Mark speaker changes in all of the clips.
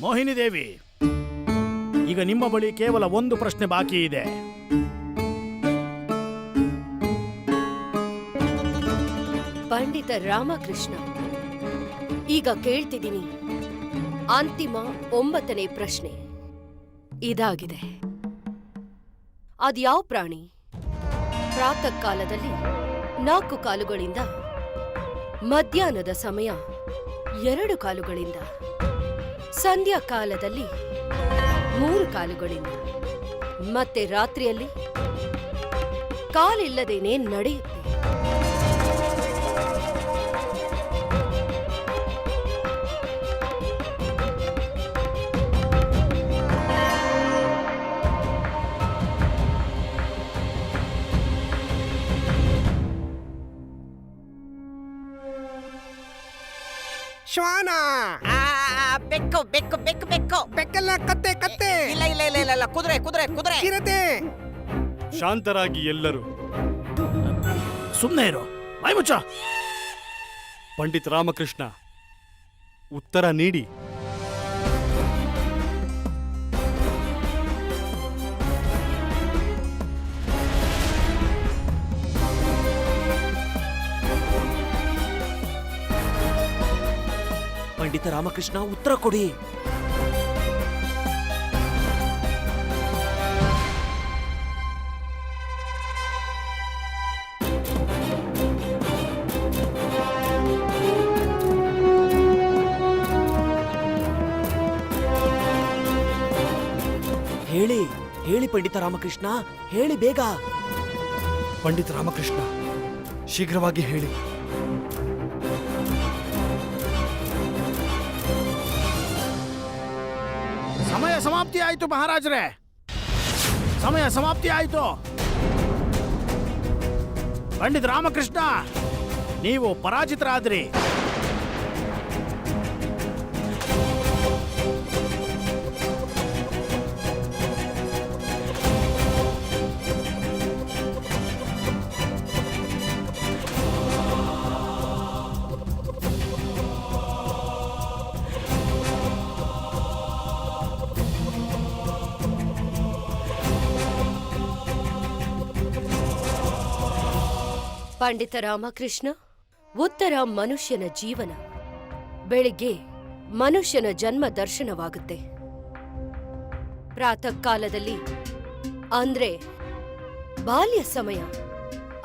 Speaker 1: ಮೋಹಿನಿ ದೇವಿ, ಈಗ ನಿಮ್ಮ ಬಳಿ ಕೇವಲ ಒಂದು ಪ್ರಶ್ನೆ ಬಾಕಿ ಇದೆ.
Speaker 2: ಪಂಡಿತ ರಾಮಕೃಷ್ಣ, ಈಗ ಕೇಳ್ತಿದ್ದೀನಿ ಅಂತಿಮ 9ನೇ ಪ್ರಶ್ನೆ. ಇದಾಗಿದೆ. ಅದ್ಯಾವ ಪ್ರಾಣಿ ಪ್ರಾತಃ ಕಾಲದಲ್ಲಿ 4 ಕಾಲುಗಳಿಂದ, ಮಧ್ಯಾಹ್ನದ ಸಮಯ 2 ಕಾಲುಗಳಿಂದ, ಸಂಧ್ಯಾ ಕಾಲದಲ್ಲಿ 3 ಕಾಲುಗಳಿಂದ, ಮತ್ತೆ ರಾತ್ರಿಯಲ್ಲಿ ಕಾಲಿಲ್ಲದೇನೆ ನಡೆಯುತ್ತೆ?
Speaker 3: ಶ್ವಾನ.
Speaker 4: ಬೆಕ್ಕು ಬೆಕ್ಕು ಬೆಕ್ಕು ಬೆಕ್ಕು
Speaker 3: ಬೆಕ್ಕಲ್ಲ, ಕತ್ತೆ ಕತ್ತೆ.
Speaker 4: ಇಲ್ಲ ಇಲ್ಲ ಇಲ್ಲ ಇಲ್ಲ ಇಲ್ಲ, ಕುದುರೆ ಕುದುರೆ ಕುದುರೆ.
Speaker 3: ಚಿರತೆ.
Speaker 5: ಶಾಂತರಾಗಿ ಎಲ್ಲರೂ.
Speaker 1: ಸುಮ್ಮನೆ ಇರು, ಬಾಯ್ಮುಚ್ಚ.
Speaker 5: ಪಂಡಿತ್ ರಾಮಕೃಷ್ಣ, ಉತ್ತರ ನೀಡಿ.
Speaker 4: ಪಂಡಿತ ರಾಮಕೃಷ್ಣ, ಉತ್ತರ ಕೊಡಿ. ಹೇಳಿ ಹೇಳಿ ಪಂಡಿತ ರಾಮಕೃಷ್ಣ, ಹೇಳಿ ಬೇಗ.
Speaker 5: ಪಂಡಿತ್ ರಾಮಕೃಷ್ಣ, ಶೀಘ್ರವಾಗಿ ಹೇಳಿ.
Speaker 1: ಸಮಯ ಸಮಾಪ್ತಿ ಆಯಿತು ಮಹಾರಾಜರೇ, ಸಮಯ ಸಮಾಪ್ತಿ ಆಯಿತು. ಪಂಡಿತ್ ರಾಮಕೃಷ್ಣ, ನೀವು ಪರಾಜಿತರಾದ್ರಿ.
Speaker 2: ಪಂಡಿತ ರಾಮಕೃಷ್ಣ, ಉತ್ತರ ಮನುಷ್ಯನ ಜೀವನ. ಬೆಳಿಗ್ಗೆ ಮನುಷ್ಯನ ಜನ್ಮ ದರ್ಶನವಾಗುತ್ತೆ. ಪ್ರಾತಃ ಕಾಲದಲ್ಲಿ ಅಂದ್ರೆ ಬಾಲ್ಯ ಸಮಯ,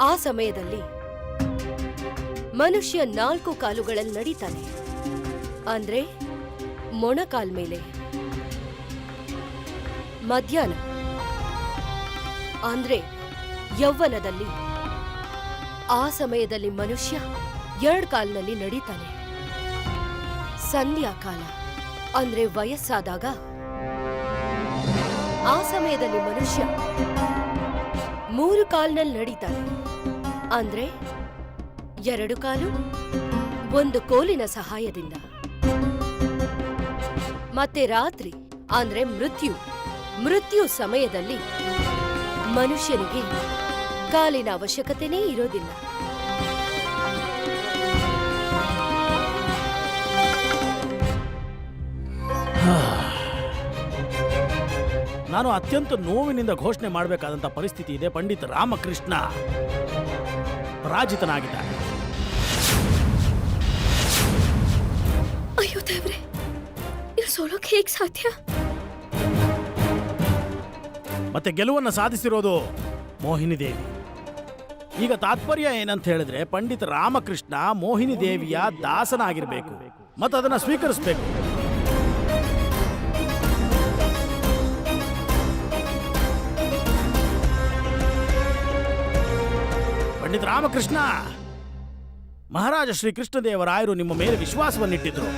Speaker 2: ಆ ಸಮಯದಲ್ಲಿ ಮನುಷ್ಯ 4 ಕಾಲುಗಳಲ್ಲಿ ನಡೀತಾನೆ, ಅಂದ್ರೆ ಮೊಣಕಾಲ್ ಮೇಲೆ. ಮಧ್ಯಾಹ್ನ ಅಂದ್ರೆ ಯೌವನದಲ್ಲಿ, ಆ ಸಮಯದಲ್ಲಿ ಮನುಷ್ಯ 2 ಕಾಲಿನಲ್ಲಿ ನಡೀತಾನೆ. ಸಂಧ್ಯಾಕಾಲ ಅಂದ್ರೆ ವಯಸ್ಸಾದಾಗ, ಆ ಸಮಯದಲ್ಲಿ ಮನುಷ್ಯ 3 ಕಾಲಿನಲ್ಲಿ ನಡೀತಾನೆ, ಅಂದ್ರೆ 2 ಕಾಲು 1 ಕೋಲಿನ ಸಹಾಯದಿಂದ. ಮತ್ತೆ ರಾತ್ರಿ ಅಂದ್ರೆ ಮೃತ್ಯು ಸಮಯದಲ್ಲಿ ಮನುಷ್ಯನಿಗೆ ಕಾಲಿನ ಅವಶ್ಯಕತೆನೇ ಇರೋದಿಲ್ಲ.
Speaker 1: ನಾನು ಅತ್ಯಂತ ನೋವಿನಿಂದ ಘೋಷಣೆ ಮಾಡಬೇಕಾದಂತ ಪರಿಸ್ಥಿತಿ ಇದೆ. ಪಂಡಿತ್ ರಾಮಕೃಷ್ಣ ಪರಾಜಿತನಾಗಿದ್ದಾನೆ.
Speaker 2: ಅಯ್ಯೋ ದೇವ್ರೆ, ಇದು ಸೋಲೋಕೆ ಹೇಗೆ ಸಾಧ್ಯ?
Speaker 1: ಮತ್ತೆ ಗೆಲುವನ್ನು ಸಾಧಿಸಿರೋದು ಮೋಹಿನಿ ದೇವಿ. ಈಗ ತಾತ್ಪರ್ಯ ಏನಂತ ಹೇಳಿದ್ರೆ, ಪಂಡಿತ್ ರಾಮಕೃಷ್ಣ ಮೋಹಿನಿ ದೇವಿಯ ದಾಸನಾಗಿರ್ಬೇಕು ಮತ್ತು ಅದನ್ನ ಸ್ವೀಕರಿಸಬೇಕು. ಪಂಡಿತ್ ರಾಮಕೃಷ್ಣ, ಮಹಾರಾಜ ಶ್ರೀ ಕೃಷ್ಣದೇವರಾಯರು ನಿಮ್ಮ ಮೇಲೆ ವಿಶ್ವಾಸವನ್ನಿಟ್ಟಿದ್ರು,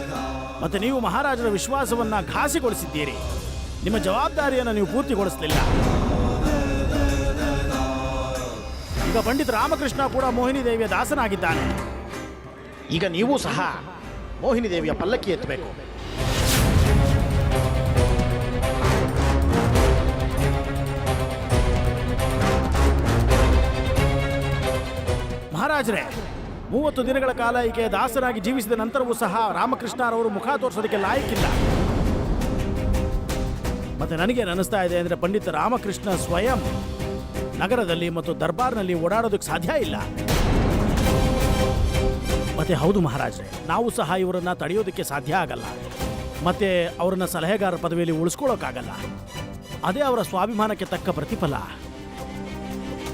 Speaker 1: ಮತ್ತೆ ನೀವು ಮಹಾರಾಜರ ವಿಶ್ವಾಸವನ್ನ ಘಾಸಿಗೊಳಿಸಿದ್ದೀರಿ. ನಿಮ್ಮ ಜವಾಬ್ದಾರಿಯನ್ನು ನೀವು ಪೂರ್ತಿಗೊಳಿಸಲಿಲ್ಲ. ಈಗ ಪಂಡಿತ್ ರಾಮಕೃಷ್ಣ ಕೂಡ ಮೋಹಿನಿ ದೇವಿಯ ದಾಸನಾಗಿದ್ದಾನೆ. ಈಗ ನೀವು ಸಹ ಮೋಹಿನಿ ದೇವಿಯ ಪಲ್ಲಕ್ಕಿ ಎತ್ತಬೇಕು. ಮಹಾರಾಜರೇ, 30 ದಿನಗಳ ಕಾಲ ಈಕೆ ದಾಸರಾಗಿ ಜೀವಿಸಿದ ನಂತರವೂ ಸಹ ರಾಮಕೃಷ್ಣರವರು ಮುಖ ತೋರಿಸೋದಕ್ಕೆ ಲಾಯಕ್ಕಿಲ್ಲ. ಮತ್ತೆ ನನಗೆ ಅನಿಸ್ತಾ ಇದೆ ಅಂದ್ರೆ ಪಂಡಿತ ರಾಮಕೃಷ್ಣ ಸ್ವಯಂ ನಗರದಲ್ಲಿ ಮತ್ತು ದರ್ಬಾರ್ನಲ್ಲಿ ಓಡಾಡೋದಕ್ಕೆ ಸಾಧ್ಯ ಇಲ್ಲ. ಮತ್ತೆ ಹೌದು ಮಹಾರಾಜರೇ, ನಾವು ಸಹ ಇವರನ್ನ ತಡೆಯೋದಕ್ಕೆ ಸಾಧ್ಯ ಆಗಲ್ಲ. ಮತ್ತೆ ಅವರನ್ನ ಸಲಹೆಗಾರ ಪದವಿಯಲ್ಲಿ ಉಳಿಸ್ಕೊಳ್ಳೋಕ್ಕಾಗಲ್ಲ. ಅದೇ ಅವರ ಸ್ವಾಭಿಮಾನಕ್ಕೆ ತಕ್ಕ ಪ್ರತಿಫಲ.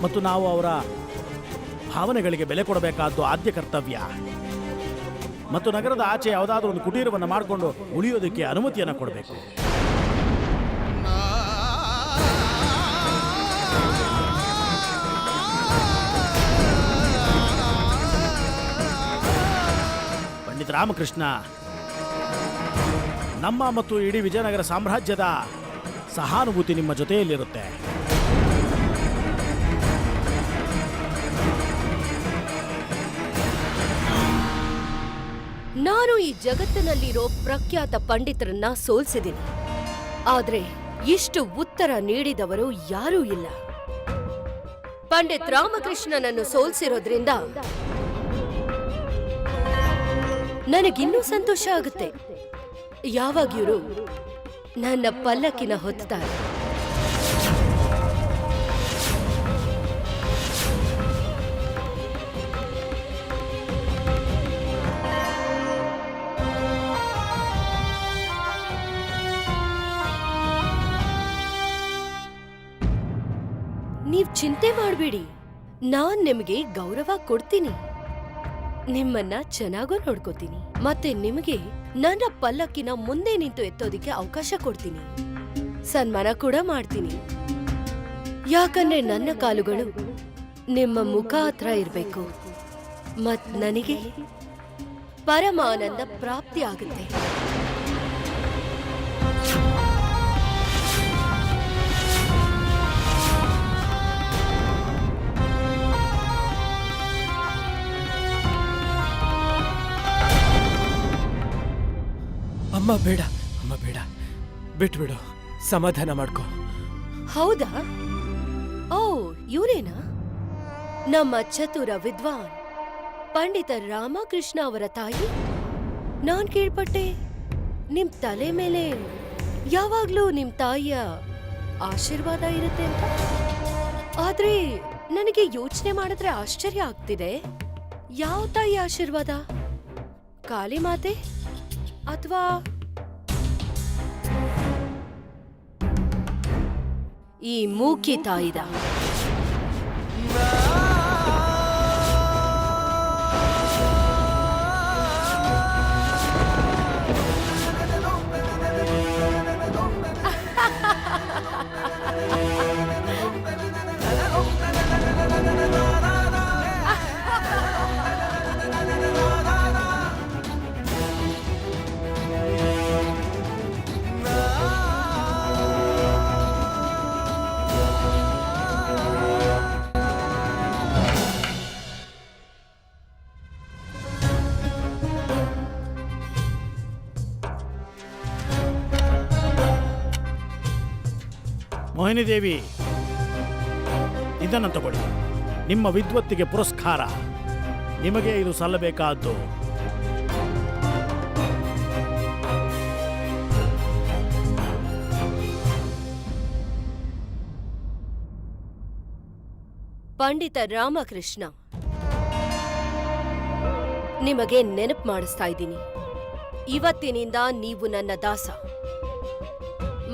Speaker 1: ಮತ್ತು ನಾವು ಅವರ ಭಾವನೆಗಳಿಗೆ ಬೆಲೆ ಕೊಡಬೇಕಾದ್ದು ಆದ್ಯ ಕರ್ತವ್ಯ. ಮತ್ತು ನಗರದ ಆಚೆ ಯಾವುದಾದ್ರೂ ಒಂದು ಕುಟೀರವನ್ನು ಮಾಡಿಕೊಂಡು ಉಳಿಯೋದಕ್ಕೆ ಅನುಮತಿಯನ್ನು ಕೊಡಬೇಕು. ಪಂಡಿತ ರಾಮಕೃಷ್ಣ, ನಮ್ಮ ಮತ್ತು ಇಡೀ ವಿಜಯನಗರ ಸಾಮ್ರಾಜ್ಯದ ಸಹಾನುಭೂತಿ ನಿಮ್ಮ ಜೊತೆಯಲ್ಲಿರುತ್ತೆ.
Speaker 2: ನಾನು ಈ ಜಗತ್ತಿನಲ್ಲಿರೋ ಪ್ರಖ್ಯಾತ ಪಂಡಿತರನ್ನ ಸೋಲ್ಸಿದ್ದೀನಿ, ಆದ್ರೆ ಇಷ್ಟು ಉತ್ತರ ನೀಡಿದವರು ಯಾರೂ ಇಲ್ಲ. ಪಂಡಿತ್ ರಾಮಕೃಷ್ಣನನ್ನು ಸೋಲ್ಸಿರೋದ್ರಿಂದ ನನಗಿನ್ನೂ ಸಂತೋಷ ಆಗುತ್ತೆ. ಯಾವಾಗ ಇವರು ನನ್ನ ಪಲ್ಲಕ್ಕಿನ ಹೊತ್ತಾರೆ. ನೀವ್ ಚಿಂತೆ ಮಾಡಬೇಡಿ, ನಾನ್ ನಿಮಗೆ ಗೌರವ ಕೊಡ್ತೀನಿ, ನಿಮ್ಮನ್ನ ಚೆನ್ನಾಗೂ ನೋಡ್ಕೋತೀನಿ, ಮತ್ತೆ ನಿಮಗೆ ನನ್ನ ಪಲ್ಲಕ್ಕಿನ ಮುಂದೆ ನಿಂತು ಎತ್ತೋದಿಕ್ಕೆ ಅವಕಾಶ ಕೊಡ್ತೀನಿ, ಸನ್ಮಾನ ಕೂಡ ಮಾಡ್ತೀನಿ. ಯಾಕಂದ್ರೆ ನನ್ನ ಕಾಲುಗಳು ನಿಮ್ಮ ಮುಖ ಹತ್ರ ಇರ್ಬೇಕು, ಮತ್ ನನಗೆ ಪರಮಾನಂದ ಪ್ರಾಪ್ತಿ ಆಗುತ್ತೆ.
Speaker 3: ಅಮ್ಮ ಬೇಡ, ಅಮ್ಮ ಬೇಡ, ಬಿಟ್ಬಿಡು, ಸಮಾಧಾನ ಮಾಡ್ಕೊ.
Speaker 2: ಹೌದಾ? ಓ, ಇವರೇನಾ ನಮ್ಮ ಚತುರ ವಿದ್ವಾನ್ ಪಂಡಿತ ರಾಮಕೃಷ್ಣ ಅವರ ತಾಯಿ? ನಾನ್ ಕೇಳ್ಪಟ್ಟೆ ನಿಮ್ ತಲೆ ಮೇಲೆ ಯಾವಾಗ್ಲೂ ನಿಮ್ ತಾಯಿಯ ಆಶೀರ್ವಾದ ಇರುತ್ತೆ ಅಂತ. ಆದ್ರೆ ನನಗೆ ಯೋಚನೆ ಮಾಡಿದ್ರೆ ಆಶ್ಚರ್ಯ ಆಗ್ತಿದೆ. ಯಾವ ತಾಯಿ ಆಶೀರ್ವಾದ? ಕಾಳಿ ಮಾತೆ ಅಥವಾ ಈ ಮೂಕಿ ತಾಯಿದ?
Speaker 1: ಮೋಹಿನಿ ದೇವಿ, ಇದನ್ನು ತಗೊಳ್ಳಿ, ನಿಮ್ಮ ವಿದ್ವತ್ತಿಗೆ ಪುರಸ್ಕಾರ. ನಿಮಗೆ ಇದು ಸಲ್ಲಬೇಕಾದ್ದು.
Speaker 2: ಪಂಡಿತ ರಾಮಕೃಷ್ಣ, ನಿಮಗೆ ನೆನಪು ಮಾಡಿಸ್ತಾ ಇದ್ದೀನಿ, ಇವತ್ತಿನಿಂದ ನೀವು ನನ್ನ ದಾಸ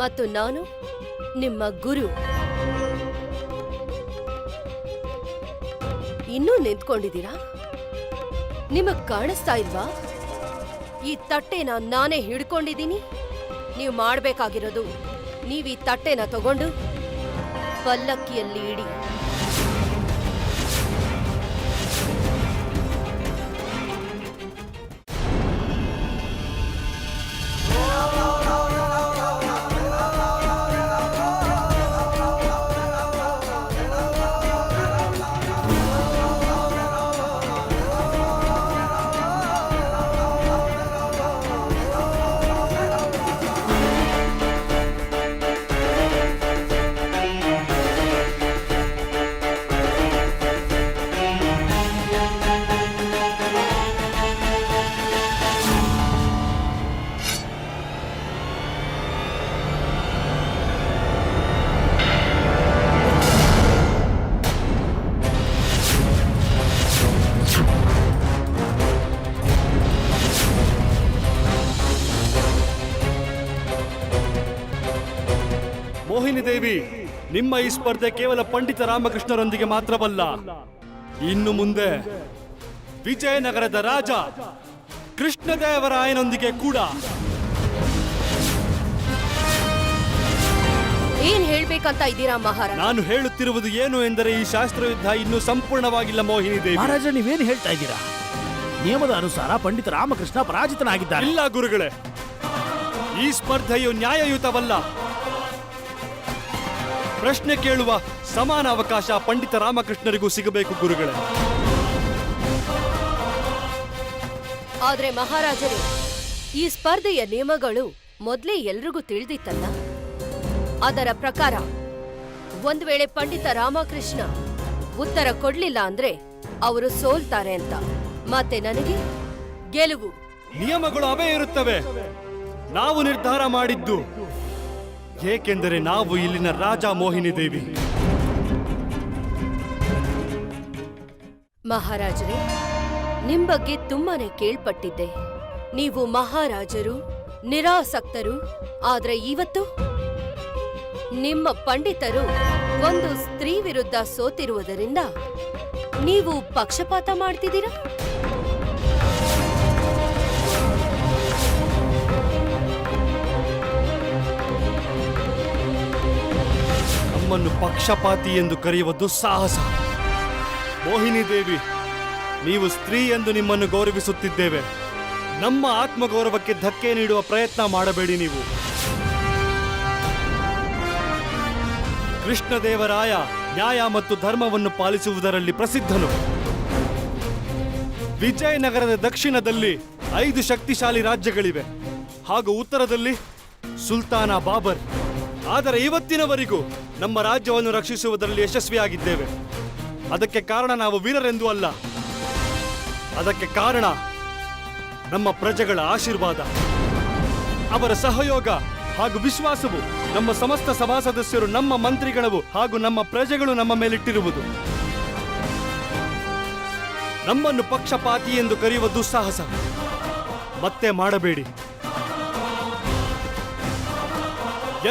Speaker 2: ಮತ್ತು ನಾನು ನಿಮ್ಮ ಗುರು. ಇನ್ನೂ ನಿಂತ್ಕೊಂಡಿದ್ದೀರಾ? ನಿಮಗ್ ಕಾಣಿಸ್ತಾ ಇಲ್ವಾ? ಈ ತಟ್ಟೆನ ನಾನೇ ಹಿಡ್ಕೊಂಡಿದ್ದೀನಿ. ನೀವು ಮಾಡ್ಬೇಕಾಗಿರೋದು, ನೀವು ಈ ತಟ್ಟೆನ ತಗೊಂಡು ಪಲ್ಲಕ್ಕಿಯಲ್ಲಿ ಇಡಿ.
Speaker 5: ಮೋಹಿನಿ ದೇವಿ, ನಿಮ್ಮ ಈ ಸ್ಪರ್ಧೆ ಕೇವಲ ಪಂಡಿತ ರಾಮಕೃಷ್ಣರೊಂದಿಗೆ ಮಾತ್ರವಲ್ಲ, ಇನ್ನು ಮುಂದೆ ವಿಜಯನಗರದ ರಾಜ ಕೃಷ್ಣದೇವರಾಯನೊಂದಿಗೆ ಕೂಡ.
Speaker 2: ಏನ್ ಹೇಳ್ಬೇಕಂತ ಇದ್ದೀರಾ ಮಹಾರಾಜ?
Speaker 5: ನಾನು ಹೇಳುತ್ತಿರುವುದು ಏನು ಎಂದರೆ ಈ ಶಾಸ್ತ್ರಯುದ್ಧ ಇನ್ನೂ ಸಂಪೂರ್ಣವಾಗಿಲ್ಲ ಮೋಹಿನಿ ದೇವಿ.
Speaker 1: ಮಹಾರಾಜ, ನೀವೇನು ಹೇಳ್ತಾ ಇದ್ದೀರಾ? ನಿಯಮದ ಅನುಸಾರ ಪಂಡಿತ ರಾಮಕೃಷ್ಣ ಪರಾಜಿತನಾಗಿದ್ದಾರೆ.
Speaker 5: ಇಲ್ಲ ಗುರುಗಳೇ, ಈ ಸ್ಪರ್ಧೆಯು ನ್ಯಾಯಯುತವಲ್ಲ. ಪ್ರಶ್ನೆ ಕೇಳುವ ಸಮಾನ ಅವಕಾಶ ಪಂಡಿತ ರಾಮಕೃಷ್ಣರಿಗೂ ಸಿಗಬೇಕು ಗುರುಗಳೇ.
Speaker 2: ಆದ್ರೆ ಮಹಾರಾಜರೇ, ಈ ಸ್ಪರ್ಧೆಯ ನಿಯಮಗಳು ಮೊದ್ಲೇ ಎಲ್ರಿಗೂ ತಿಳಿದಿತ್ತಲ್ಲ. ಅದರ ಪ್ರಕಾರ ಒಂದ್ ವೇಳೆ ಪಂಡಿತ ರಾಮಕೃಷ್ಣ ಉತ್ತರ ಕೊಡ್ಲಿಲ್ಲ ಅಂದ್ರೆ ಅವರು ಸೋಲ್ತಾರೆ ಅಂತ. ಮತ್ತೆ ನನಗೆ ಗೆಲುವು.
Speaker 5: ನಿಯಮಗಳು ಅವೇ ಇರುತ್ತವೆ. ನಾವು ನಿರ್ಧಾರ ಮಾಡಿದ್ದು, ಏಕೆಂದರೆ ನಾವು ಇಲ್ಲಿನ ರಾಜ ಮೋಹಿನಿ ದೇವಿ.
Speaker 2: ಮಹಾರಾಜರೇ, ನಿಮ್ ಬಗ್ಗೆ ತುಂಬಾನೇ ಕೇಳ್ಪಟ್ಟಿದ್ದೆ. ನೀವು ಮಹಾರಾಜರು, ನಿರಾಸಕ್ತರು. ಆದ್ರೆ ಇವತ್ತು ನಿಮ್ಮ ಪಂಡಿತರು ಒಂದು ಸ್ತ್ರೀ ವಿರುದ್ಧ ಸೋತಿರುವುದರಿಂದ ನೀವು ಪಕ್ಷಪಾತ ಮಾಡ್ತಿದ್ದೀರಾ?
Speaker 5: ನಮ್ಮನ್ನು ಪಕ್ಷಪಾತಿ ಎಂದು ಕರೆಯುವ ದುಸ್ಸಾಹಸ. ಮೋಹಿನಿ ದೇವಿ, ನೀವು ಸ್ತ್ರೀ ಎಂದು ನಿಮ್ಮನ್ನು ಗೌರವಿಸುತ್ತಿದ್ದೇವೆ. ನಮ್ಮ ಆತ್ಮಗೌರವಕ್ಕೆ ಧಕ್ಕೆ ನೀಡುವ ಪ್ರಯತ್ನ ಮಾಡಬೇಡಿ ನೀವು. ಕೃಷ್ಣದೇವರಾಯ ನ್ಯಾಯ ಮತ್ತು ಧರ್ಮವನ್ನು ಪಾಲಿಸುವುದರಲ್ಲಿ ಪ್ರಸಿದ್ಧನು. ವಿಜಯನಗರದ ದಕ್ಷಿಣದಲ್ಲಿ 5 ಶಕ್ತಿಶಾಲಿ ರಾಜ್ಯಗಳಿವೆ, ಹಾಗೂ ಉತ್ತರದಲ್ಲಿ ಸುಲ್ತಾನ ಬಾಬರ್. ಆದರೆ ಇವತ್ತಿನವರೆಗೂ ನಮ್ಮ ರಾಜ್ಯವನ್ನು ರಕ್ಷಿಸುವುದರಲ್ಲಿ ಯಶಸ್ವಿಯಾಗಿದ್ದೇವೆ. ಅದಕ್ಕೆ ಕಾರಣ ನಾವು ವೀರರೆಂದು ಅಲ್ಲ, ಅದಕ್ಕೆ ಕಾರಣ ನಮ್ಮ ಪ್ರಜೆಗಳ ಆಶೀರ್ವಾದ, ಅವರ ಸಹಯೋಗ ಹಾಗೂ ವಿಶ್ವಾಸವು. ನಮ್ಮ ಸಮಸ್ತ ಸಭಾ ಸದಸ್ಯರು, ನಮ್ಮ ಮಂತ್ರಿಗಳು ಹಾಗೂ ನಮ್ಮ ಪ್ರಜೆಗಳು ನಮ್ಮ ಮೇಲಿಟ್ಟಿರುವುದು. ನಮ್ಮನ್ನು ಪಕ್ಷಪಾತಿ ಎಂದು ಕರೆಯುವ ದುಸ್ಸಾಹಸ ಮತ್ತೆ ಮಾಡಬೇಡಿ.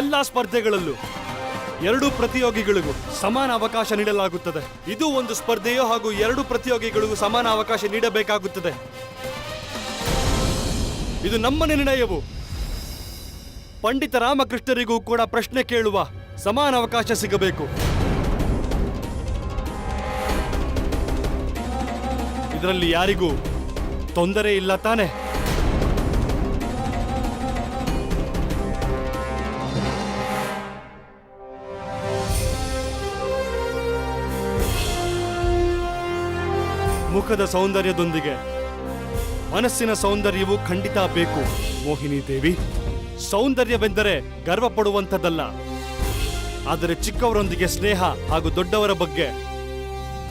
Speaker 5: ಎಲ್ಲಾ ಸ್ಪರ್ಧೆಗಳಲ್ಲೂ 2 ಪ್ರತಿಯೋಗಿಗಳಿಗೂ ಸಮಾನ ಅವಕಾಶ ನೀಡಲಾಗುತ್ತದೆ. ಇದು ಒಂದು ಸ್ಪರ್ಧೆಯೋ, ಹಾಗೂ 2 ಪ್ರತಿಯೋಗಿಗಳಿಗೂ ಸಮಾನ ಅವಕಾಶ ನೀಡಬೇಕಾಗುತ್ತದೆ. ಇದು ನಮ್ಮ ನಿರ್ಣಯವು. ಪಂಡಿತ ರಾಮಕೃಷ್ಣರಿಗೂ ಕೂಡ ಪ್ರಶ್ನೆ ಕೇಳುವ ಸಮಾನ ಅವಕಾಶ ಸಿಗಬೇಕು. ಇದರಲ್ಲಿ ಯಾರಿಗೂ ತೊಂದರೆ ಇಲ್ಲ ತಾನೆ? ಮುಖದ ಸೌಂದರ್ಯದೊಂದಿಗೆ ಮನಸ್ಸಿನ ಸೌಂದರ್ಯವೂ ಖಂಡಿತ ಬೇಕು ಮೋಹಿನಿ ದೇವಿ. ಸೌಂದರ್ಯವೆಂದರೆ ಗರ್ವ ಪಡುವಂಥದ್ದಲ್ಲ, ಆದರೆ ಚಿಕ್ಕವರೊಂದಿಗೆ ಸ್ನೇಹ ಹಾಗೂ ದೊಡ್ಡವರ ಬಗ್ಗೆ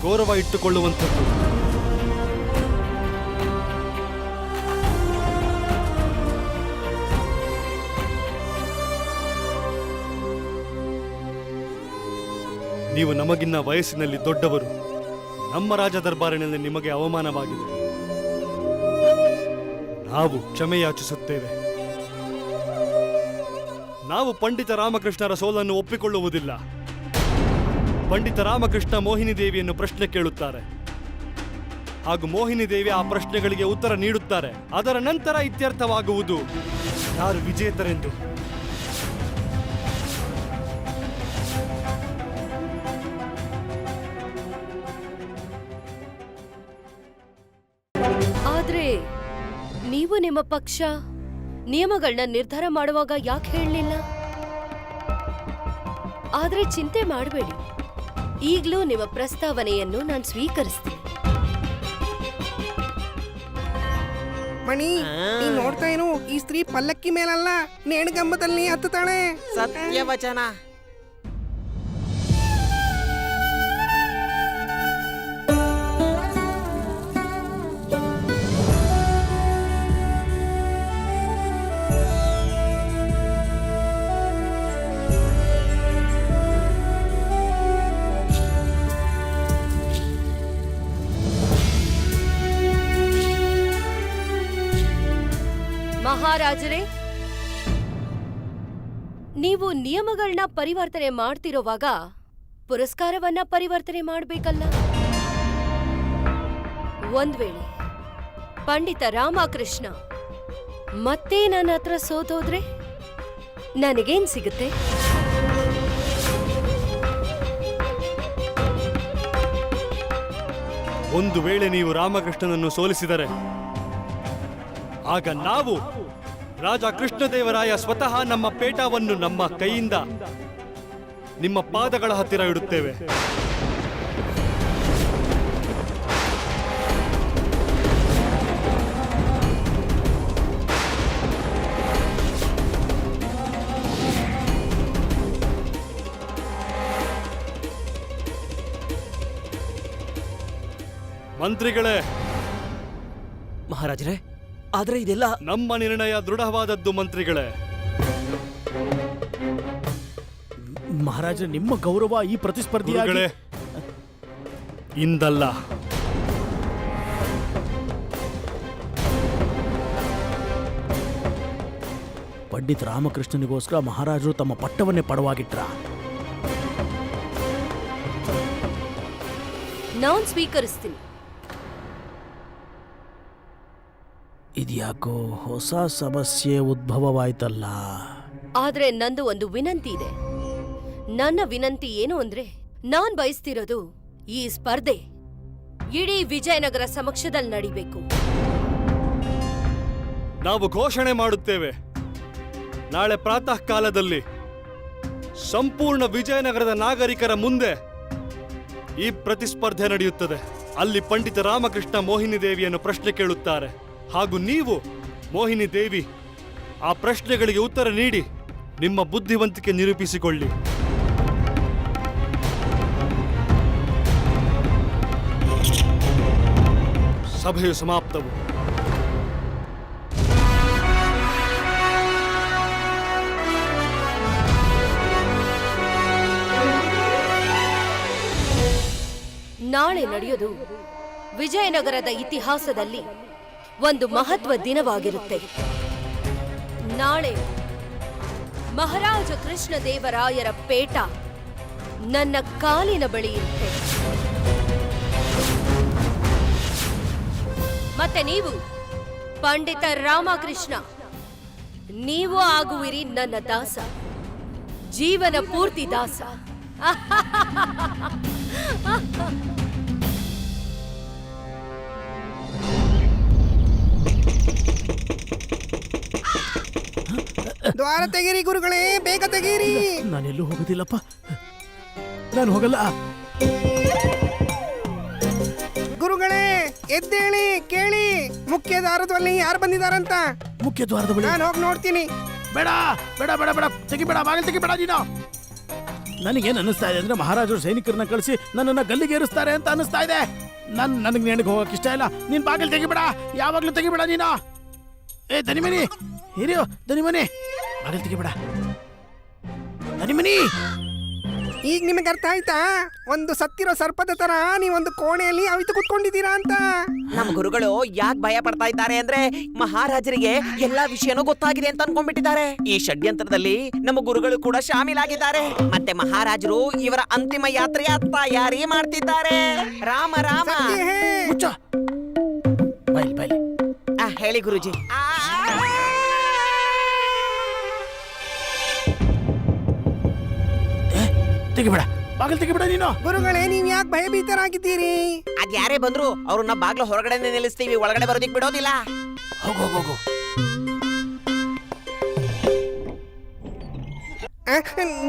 Speaker 5: ಗೌರವ ಇಟ್ಟುಕೊಳ್ಳುವಂಥದ್ದು. ನೀವು ನಮಗಿನ್ನ ವಯಸ್ಸಿನಲ್ಲಿ ದೊಡ್ಡವರು. ನಮ್ಮ ರಾಜ ದರ್ಬಾರಿನಲ್ಲಿ ನಿಮಗೆ ಅವಮಾನವಾಗಿದೆ. ನಾವು ಕ್ಷಮೆ ಯಾಚಿಸುತ್ತೇವೆ. ನಾವು ಪಂಡಿತ ರಾಮಕೃಷ್ಣರ ಸೋಲನ್ನು ಒಪ್ಪಿಕೊಳ್ಳುವುದಿಲ್ಲ. ಪಂಡಿತ ರಾಮಕೃಷ್ಣ ಮೋಹಿನಿ ದೇವಿಯನ್ನು ಪ್ರಶ್ನೆ ಕೇಳುತ್ತಾರೆ, ಹಾಗೂ ಮೋಹಿನಿ ದೇವಿ ಆ ಪ್ರಶ್ನೆಗಳಿಗೆ ಉತ್ತರ ನೀಡುತ್ತಾರೆ. ಅದರ ನಂತರ ಇತ್ಯರ್ಥವಾಗುವುದು ಯಾರು ವಿಜೇತರೆಂದು.
Speaker 2: ಆದ್ರೆ ನೀವು ನಿಮ್ಮ ಪಕ್ಷ ನಿಯಮಗಳನ್ನ ನಿರ್ಧಾರ ಮಾಡುವಾಗ ಯಾಕೆ ಹೇಳಲಿಲ್ಲ? ಆದ್ರೆ ಚಿಂತೆ ಮಾಡಬೇಡಿ, ಈಗ್ಲೂ ನಿಮ್ಮ ಪ್ರಸ್ತಾವನೆಯನ್ನು ನಾನು ಸ್ವೀಕರಿಸ್ತೀನಿ.
Speaker 6: ಮಣಿ, ನೀನ್ ನೋಡ್ತಾ ಏನು? ಈ ಸ್ತ್ರೀ ಪಲ್ಲಕ್ಕಿ ಮೇಲಲ್ಲ, ನೇಣಗಂಬದಲ್ಲಿ ಹತ್ತುತ್ತಾಳೆ.
Speaker 4: ಸತ್ಯವಚನ.
Speaker 2: ಮಹಾರಾಜರೇ, ನೀವು ನಿಯಮಗಳನ್ನ ಪರಿವರ್ತನೆ ಮಾಡ್ತಿರೋವಾಗ ಪುರಸ್ಕಾರವನ್ನ ಪರಿವರ್ತನೆ ಮಾಡ್ಬೇಕಲ್ಲ. ಒಂದ್ ವೇಳೆ ಪಂಡಿತ ರಾಮಕೃಷ್ಣ ಮತ್ತೆ ನನ್ನ ಹತ್ರ ಸೋತೋದ್ರೆ ನನಗೇನ್ ಸಿಗುತ್ತೆ?
Speaker 5: ಒಂದು ವೇಳೆ ನೀವು ರಾಮಕೃಷ್ಣನನ್ನು ಸೋಲಿಸಿದರೆ ಆಗ ನಾವು ರಾಜ ಕೃಷ್ಣದೇವರಾಯ ಸ್ವತಃ ನಮ್ಮ ಪೇಟವನ್ನು ನಮ್ಮ ಕೈಯಿಂದ ನಿಮ್ಮ ಪಾದಗಳ ಹತ್ತಿರ ಇಡುತ್ತೇವೆ. ಮಂತ್ರಿಗಳೇ,
Speaker 4: ಮಹಾರಾಜರೇ, ಆದ್ರೆ ಇದೆಲ್ಲ
Speaker 5: ನಮ್ಮ ನಿರ್ಣಯ ದೃಢವಾದದ್ದು ಮಂತ್ರಿಗಳೇ.
Speaker 1: ಮಹಾರಾಜ, ನಿಮ್ಮ ಗೌರವ ಈ ಪ್ರತಿಸ್ಪರ್ಧಿಯಾಗಿ
Speaker 5: ಗುರುಗಳೇ, ಇಂದಲ್ಲ.
Speaker 1: ಪಂಡಿತ್ ರಾಮಕೃಷ್ಣನಿಗೋಸ್ಕರ ಮಹಾರಾಜರು ತಮ್ಮ ಪಟ್ಟವನ್ನೇ ಪಡವಾಗಿಟ್ರ.
Speaker 2: ನಾನ್ ಸ್ವೀಕರಿಸ್ತೀನಿ.
Speaker 1: ಇದ್ಯಾಕೋ ಹೊಸ ಸಮಸ್ಯೆ ಉದ್ಭವವಾಯ್ತಲ್ಲ.
Speaker 2: ಆದ್ರೆ ನಂದು ಒಂದು ವಿನಂತಿ ಇದೆ. ನನ್ನ ವಿನಂತಿ ಏನು ಅಂದ್ರೆ, ನಾನ್ ಬಯಸ್ತಿರೋದು ಈ ಸ್ಪರ್ಧೆ ಇಡೀ ವಿಜಯನಗರ ಸಮಕ್ಷದಲ್ಲಿ ನಡಿಬೇಕು.
Speaker 5: ನಾವು ಘೋಷಣೆ ಮಾಡುತ್ತೇವೆ, ನಾಳೆ ಪ್ರಾತಃ ಕಾಲದಲ್ಲಿ ಸಂಪೂರ್ಣ ವಿಜಯನಗರದ ನಾಗರಿಕರ ಮುಂದೆ ಈ ಪ್ರತಿಸ್ಪರ್ಧೆ ನಡೆಯುತ್ತದೆ. ಅಲ್ಲಿ ಪಂಡಿತ ರಾಮಕೃಷ್ಣ ಮೋಹಿನಿ ದೇವಿಯನ್ನು ಪ್ರಶ್ನೆ ಕೇಳುತ್ತಾರೆ, ಹಾಗೂ ನೀವು ಮೋಹಿನಿ ದೇವಿ ಆ ಪ್ರಶ್ನೆಗಳಿಗೆ ಉತ್ತರ ನೀಡಿ ನಿಮ್ಮ ಬುದ್ಧಿವಂತಿಕೆ ನಿರೂಪಿಸಿಕೊಳ್ಳಿ. ಸಭೆಯು ಸಮಾಪ್ತವು.
Speaker 2: ನಾಳೆ ನಡೆಯೋದು ವಿಜಯನಗರದ ಇತಿಹಾಸದಲ್ಲಿ ಒಂದು ಮಹತ್ವ ದಿನವಾಗಿರುತ್ತೆ. ನಾಳೆ ಮಹಾರಾಜ ಕೃಷ್ಣದೇವರಾಯರ ಪೇಟ ನನ್ನ ಕಾಲಿನ ಬಳಿ ಇರುತ್ತೆ. ಮತ್ತೆ ನೀವು ಪಂಡಿತ ರಾಮಕೃಷ್ಣ, ನೀವು ಆಗುವಿರಿ ನನ್ನ ದಾಸ, ಜೀವನ ಪೂರ್ತಿ ದಾಸ.
Speaker 6: ದ್ವಾರ ತೆಗೀರಿ ಗುರುಗಳೇ, ಬೇಗ ತೆಗೀರಿ.
Speaker 1: ನಾನೆಲ್ಲೂ ಹೋಗೋದಿಲ್ಲಪ್ಪ, ನಾನು ಹೋಗಲ್ಲ.
Speaker 6: ಗುರುಗಳೇ, ಎದ್ದೇಳಿ, ಕೇಳಿ, ಮುಖ್ಯ ದ್ವಾರದಲ್ಲಿ ಯಾರು ಬಂದಿದಾರಂತ.
Speaker 1: ಮುಖ್ಯ ದ್ವಾರದ ಬಳಿ
Speaker 6: ನಾನು ಹೋಗಿ ನೋಡ್ತೀನಿ.
Speaker 1: ಬೇಡ ಬೇಡ ಬೇಡ ಬೇಡ, ತೆಗಿಬೇಡ, ಬಾಗಿಲು ತೆಗಿಬೇಡ ನೀನು. ನನಗೇನು ಅನ್ನಿಸ್ತಾ ಇದೆ ಅಂದ್ರೆ, ಮಹಾರಾಜರು ಸೈನಿಕರನ್ನ ಕಳಿಸಿ ನನ್ನನ್ನು ಗಲ್ಲಿಗೇರಿಸ್ತಾರೆ ಅಂತ ಅನ್ನಿಸ್ತಾ ಇದೆ. ನನಗೆ ನೆನಗೆ ಹೋಗಕ್ಕೆ ಇಷ್ಟ ಇಲ್ಲ. ನೀನ್ ಬಾಗಿಲು ತೆಗಿಬೇಡ, ಯಾವಾಗ್ಲೂ ತೆಗಿಬೇಡ ನೀನು. ಏ ದನಿಮನಿ, ಹಿರಿಯೋ ದನಿಮನಿ, ಬಾಗಿಲು ತೆಗಿಬೇಡ ದನಿಮನಿ.
Speaker 6: ಈಗ ನಿಮಗೆ ಅರ್ಥ ಆಯ್ತಾ? ಒಂದು ಸತ್ತಿರೋ ಸರ್ಪದ ತರ ನೀವೊಂದು ಕೋಣೆಯಲ್ಲಿ ಅವಿತು ಕುತ್ಕೊಂಡಿದ್ದೀರಾ ಅಂತ.
Speaker 4: ನಮ್ಮ ಗುರುಗಳು ಯಾಕೆ ಭಯ ಪಡ್ತಾ ಇದ್ದಾರೆ ಅಂದ್ರೆ, ಮಹಾರಾಜರಿಗೆ ಎಲ್ಲಾ ವಿಷಯನೂ ಗೊತ್ತಾಗಿದೆ ಅಂತ ಅನ್ಕೊಂಡ್ಬಿಟ್ಟಿದ್ದಾರೆ. ಈ ಷಡ್ಯಂತ್ರದಲ್ಲಿ ನಮ್ಮ ಗುರುಗಳು ಕೂಡ ಶಾಮೀಲಾಗಿದ್ದಾರೆ. ಮತ್ತೆ ಮಹಾರಾಜರು ಇವರ ಅಂತಿಮ ಯಾತ್ರೆಯ ತಯಾರಿ ಮಾಡ್ತಿದ್ದಾರೆ. ರಾಮ ರಾಮ.
Speaker 1: ಮುಚ್ಚ ಬೈಲ್ ಬೈಲ್.
Speaker 4: ಹೇಳಿ ಗುರುಜಿ.
Speaker 1: ತೆಗಿಬೇಡ, ಬಾಗಿಲು ತೆಗಿಬೇಡ ನೀನು.
Speaker 6: ಗುರುಗಳೇ, ನೀವ್ ಯಾಕೆ ಭಯಭೀತರಾಗಿದ್ದೀರಿ?
Speaker 4: ಅದ್ಯಾರೇ ಬಂದ್ರು ಅವ್ರನ್ನ ಬಾಗ್ಲ ಹೊರಗಡೆ ನಿಲ್ಲಿಸ್ತೀವಿ, ಒಳಗಡೆ ಬರೋದಿಕ್ ಬಿಡೋದಿಲ್ಲ.
Speaker 1: ಹೋಗು ಹೋಗು.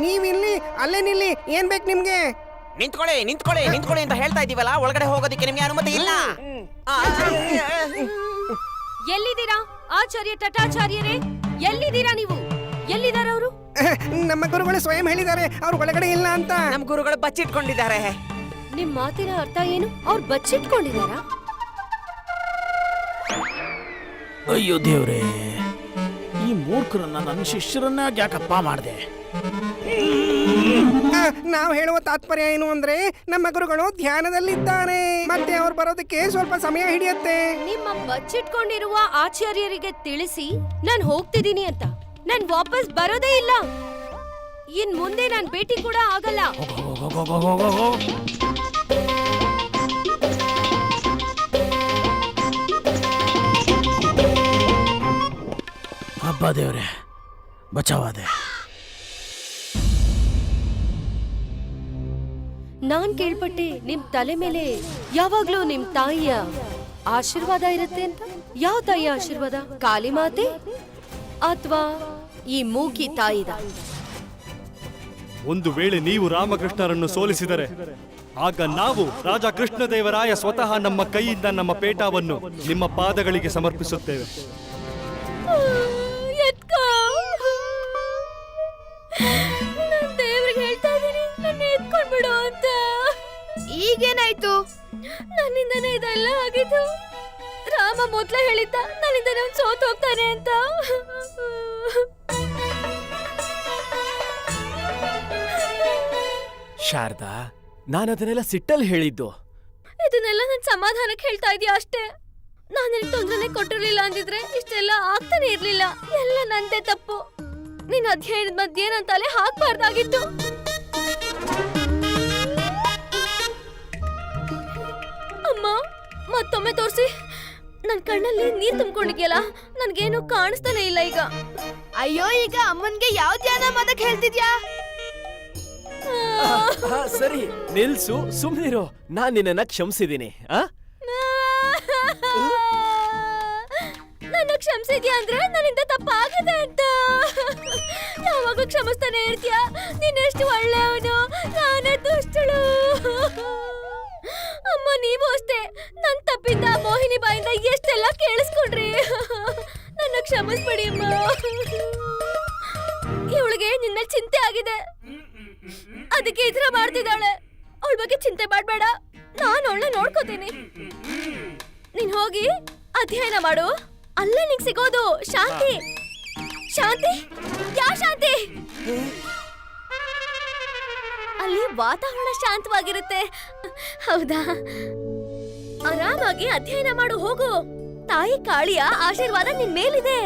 Speaker 6: ನೀವಿಲ್ಲಿ, ಅಲ್ಲೇ ನಿಲ್ಲಿ. ಏನ್ ಬೇಕು ನಿಮ್ಗೆ?
Speaker 4: ನಿಂತ್ಕೊಳ್ಳಿ ನಿಂತ್ಕೊಳ್ಳಿ ನಿಂತ್ಕೊಳ್ಳಿ ಅಂತ ಹೇಳ್ತಾ ಇದೀವಲ್ಲ, ಒಳಗಡೆ ಹೋಗೋದಿಕ್ಕೆ ನಿಮ್ಗೆ ಅನುಮತಿ ಇಲ್ಲ.
Speaker 2: ಎಲ್ಲಿದ್ದೀರಾ ಆಚಾರ್ಯ ತಟಾಚಾರ್ಯರೇ? ಎಲ್ಲಿದ್ದೀರಾ ನೀವು? ಎಲ್ಲಿದಾರ ಅವರು?
Speaker 6: ನಮ್ಮ ಗುರುಗಳು ಸ್ವಯಂ ಹೇಳಿದ್ದಾರೆ, ಅವ್ರು ಒಳಗಡೆ ಇಲ್ಲ ಅಂತ.
Speaker 4: ನಮ್ ಗುರುಗಳು ಬಚ್ಚಿಟ್ಕೊಂಡಿದ್ದಾರೆ.
Speaker 2: ನಿಮ್ ಮಾತಿನ ಅರ್ಥ ಏನು? ಅವ್ರು ಬಚ್ಚಿಟ್ಕೊಂಡಿದಾರ?
Speaker 1: ಅಯ್ಯೋ ದೇವ್ರೇ, ಈ ಮೂರ್ಖರನ್ನ ನನ್ನ ಶಿಷ್ಯರನ್ನ ಯಾಕಪ್ಪ ಮಾಡಿದೆ?
Speaker 6: ನಾವು ಹೇಳುವ ತಾತ್ಪರ್ಯ ಏನು ಅಂದ್ರೆ, ನಮ್ಮ ಗುರುಗಳು ಧ್ಯಾನದಲ್ಲಿದ್ದಾರೆ, ಮತ್ತೆ ಅವ್ರು ಬರೋದಕ್ಕೆ ಸ್ವಲ್ಪ ಸಮಯ ಹಿಡಿಯುತ್ತೆ.
Speaker 2: ನಿಮ್ಮ ಬಚ್ಚಿಟ್ಕೊಂಡಿರುವ ಆಚಾರ್ಯರಿಗೆ ತಿಳಿಸಿ ನಾನ್ ಹೋಗ್ತಿದ್ದೀನಿ ಅಂತ. ನಾನ್ ವಾಪಸ್ ಬರೋದೇ ಇಲ್ಲ. ಇನ್ ಮುಂದೆ ನಾನ್ ಭೇಟಿ ಕೂಡ ಆಗಲ್ಲ.
Speaker 1: ಹಬ್ಬ ದೇವ್ರೆ, ಬಚಾವಾದೆ.
Speaker 2: ನಾನ್ ಕೇಳ್ಪಟ್ಟೆ ನಿಮ್ ತಲೆ ಮೇಲೆ ಯಾವಾಗ್ಲೂ ನಿಮ್ ತಾಯಿಯ ಆಶೀರ್ವಾದ ಇರುತ್ತೆ ಅಂತ. ಯಾವ ತಾಯಿಯ ಆಶೀರ್ವಾದ? ಕಾಳಿ ಮಾತೆ ಅಥವಾ ಈ ಮೂಕಿ ತಾಯಿದ?
Speaker 5: ಒಂದು ವೇಳೆ ನೀವು ರಾಮಕೃಷ್ಣರನ್ನು ಸೋಲಿಸಿದರೆ ಆಗ ನಾವು ರಾಜ ಕೃಷ್ಣದೇವರಾಯ ಸ್ವತಃ ನಮ್ಮ ಕೈಯಿಂದ ನಮ್ಮ ಪೇಟವನ್ನು ನಿಮ್ಮ ಪಾದಗಳಿಗೆ ಸಮರ್ಪಿಸುತ್ತೇವೆ.
Speaker 2: ನಾನ್ ದೇವ್ರಿಗೆ ಹೇಳ್ತಾ ಇದೀನಿ, ನನ್ನ ಎತ್ಕೊಂಡ್ಬಿಡು ಅಂತ. ಈಗೇನಾಯ್ತು? ನನ್ನಿಂದನೇ ಇದೆಲ್ಲ ಆಗಿದ್ದು. ರಾಮ ಮೊದ್ಲೇ ಹೇಳಿದ್ದ ನನ್ನಿಂದನೇ ಅವ್ನು ಸೋತ್ ಹೋಗ್ತಾನೆ ಅಂತ.
Speaker 3: ಶಾರದಾ, ನಾನು ಅದನ್ನೆಲ್ಲ ಸಿಟ್ಟಲ್ಲಿ ಹೇಳಿದ್ದು.
Speaker 2: ಇದನ್ನೆಲ್ಲ ನನ್ ಸಮಾಧಾನಕ್ಕೆ ಹೇಳ್ತಾ ಇದೀಯ ಅಷ್ಟೇ. ನಾನು ನಿನಗೆ ತೊಂದರೆನೆ ಕೊಟ್ಟಿರ್ಲಿಲ್ಲ ಅಂದಿದ್ರೆ ಇಷ್ಟೆಲ್ಲ ಆಗ್ತಾನೆ ಇರ್ಲಿಲ್ಲ. ಎಲ್ಲ ನಂದೇ ತಪ್ಪು. ನಿನ್ ಅಧ್ಯಯನದ ಮಧ್ಯೆ ನನ್ ತಲೆ ಹಾಕ್ಬಾರ್ದಾಗಿತ್ತು. ಅಮ್ಮ, ಮತ್ತೊಮ್ಮೆ ತೋರ್ಸಿ. ನನ್ ಕಣ್ಣಲ್ಲಿ ನೀರ್ ತುಂಬಿಕೊಂಡಿದ್ಯಲ್ಲ, ನನ್ಗೇನು ಕಾಣಿಸ್ತಾನೆ ಇಲ್ಲ ಈಗ. ಅಯ್ಯೋ, ಈಗ ಅಮ್ಮನ್ಗೆ ಯಾವ ಧ್ಯಾನ ಮಾಡೋಕ್ ಹೇಳ್ತಿದ್ಯಾ?
Speaker 3: ಸರಿ ನಿಲ್ಸು, ಸುಮ್ನಿರು. ನಾನ್ ನಿನ್ನನ್ನ ಕ್ಷಮಿಸಿದೀನಿ.
Speaker 2: ನನ್ನ ಕ್ಷಮಿಸಿದ್ಯಾ ಅಂದ್ರೆ ನನ್ನಿಂದ ತಪ್ಪಾಗಿದೆ ಅಂತ. ಯಾವಾಗ್ಲೂ ಕ್ಷಮಿಸ್ತಾನೆ ಇರ್ತೀಯ. ನೀನೆಷ್ಟು ಒಳ್ಳೆಯವನು, ನಾನೇ ದುಷ್ಟಳು. ಅಮ್ಮ, ನೀವು ಅಷ್ಟೇ ನನ್ ತಪ್ಪಿಂದ ಮೋಹಿನಿ ಬಾಯಿಂದ ಎಷ್ಟೆಲ್ಲ ಕೇಳಿಸ್ಕೊಂಡ್ರಿ. ನನ್ನ ಕ್ಷಮಿಸ್ಬಿಡಿ ಅಮ್ಮ. ಇವಳಿಗೆ ನಿನ್ನ ಚಿಂತೆ ಆಗಿದೆ, ಅದಕ್ಕೆ ಈ ತರ ಮಾಡ್ತಿದ್ದಾಳೆ. ಅವಳ ಬಗ್ಗೆ ಚಿಂತೆ ಮಾಡ್ಬೇಡ, ನಾನು ಅವಳನ್ನ ನೋಡ್ಕೋತೀನಿ. ನೀನ್ ಹೋಗಿ ಅಧ್ಯಯನ ಮಾಡು, ಅಲ್ಲೇ ನಿಂಗೆ ಸಿಗೋದು ಶಾಂತಿ. ಶಾಂತಿ? ಯಾವ ಶಾಂತಿ? ಅಲ್ಲಿ ವಾತಾವರಣ ಶಾಂತವಾಗಿರುತ್ತೆ. ಹೌದಾ? ಆರಾಮಾಗಿ ಅಧ್ಯಯನ ಮಾಡು, ಹೋಗು. ತಾಯಿ ಕಾಳಿಯ ಆಶೀರ್ವಾದ ನಿನ್ ಮೇಲಿದೆ.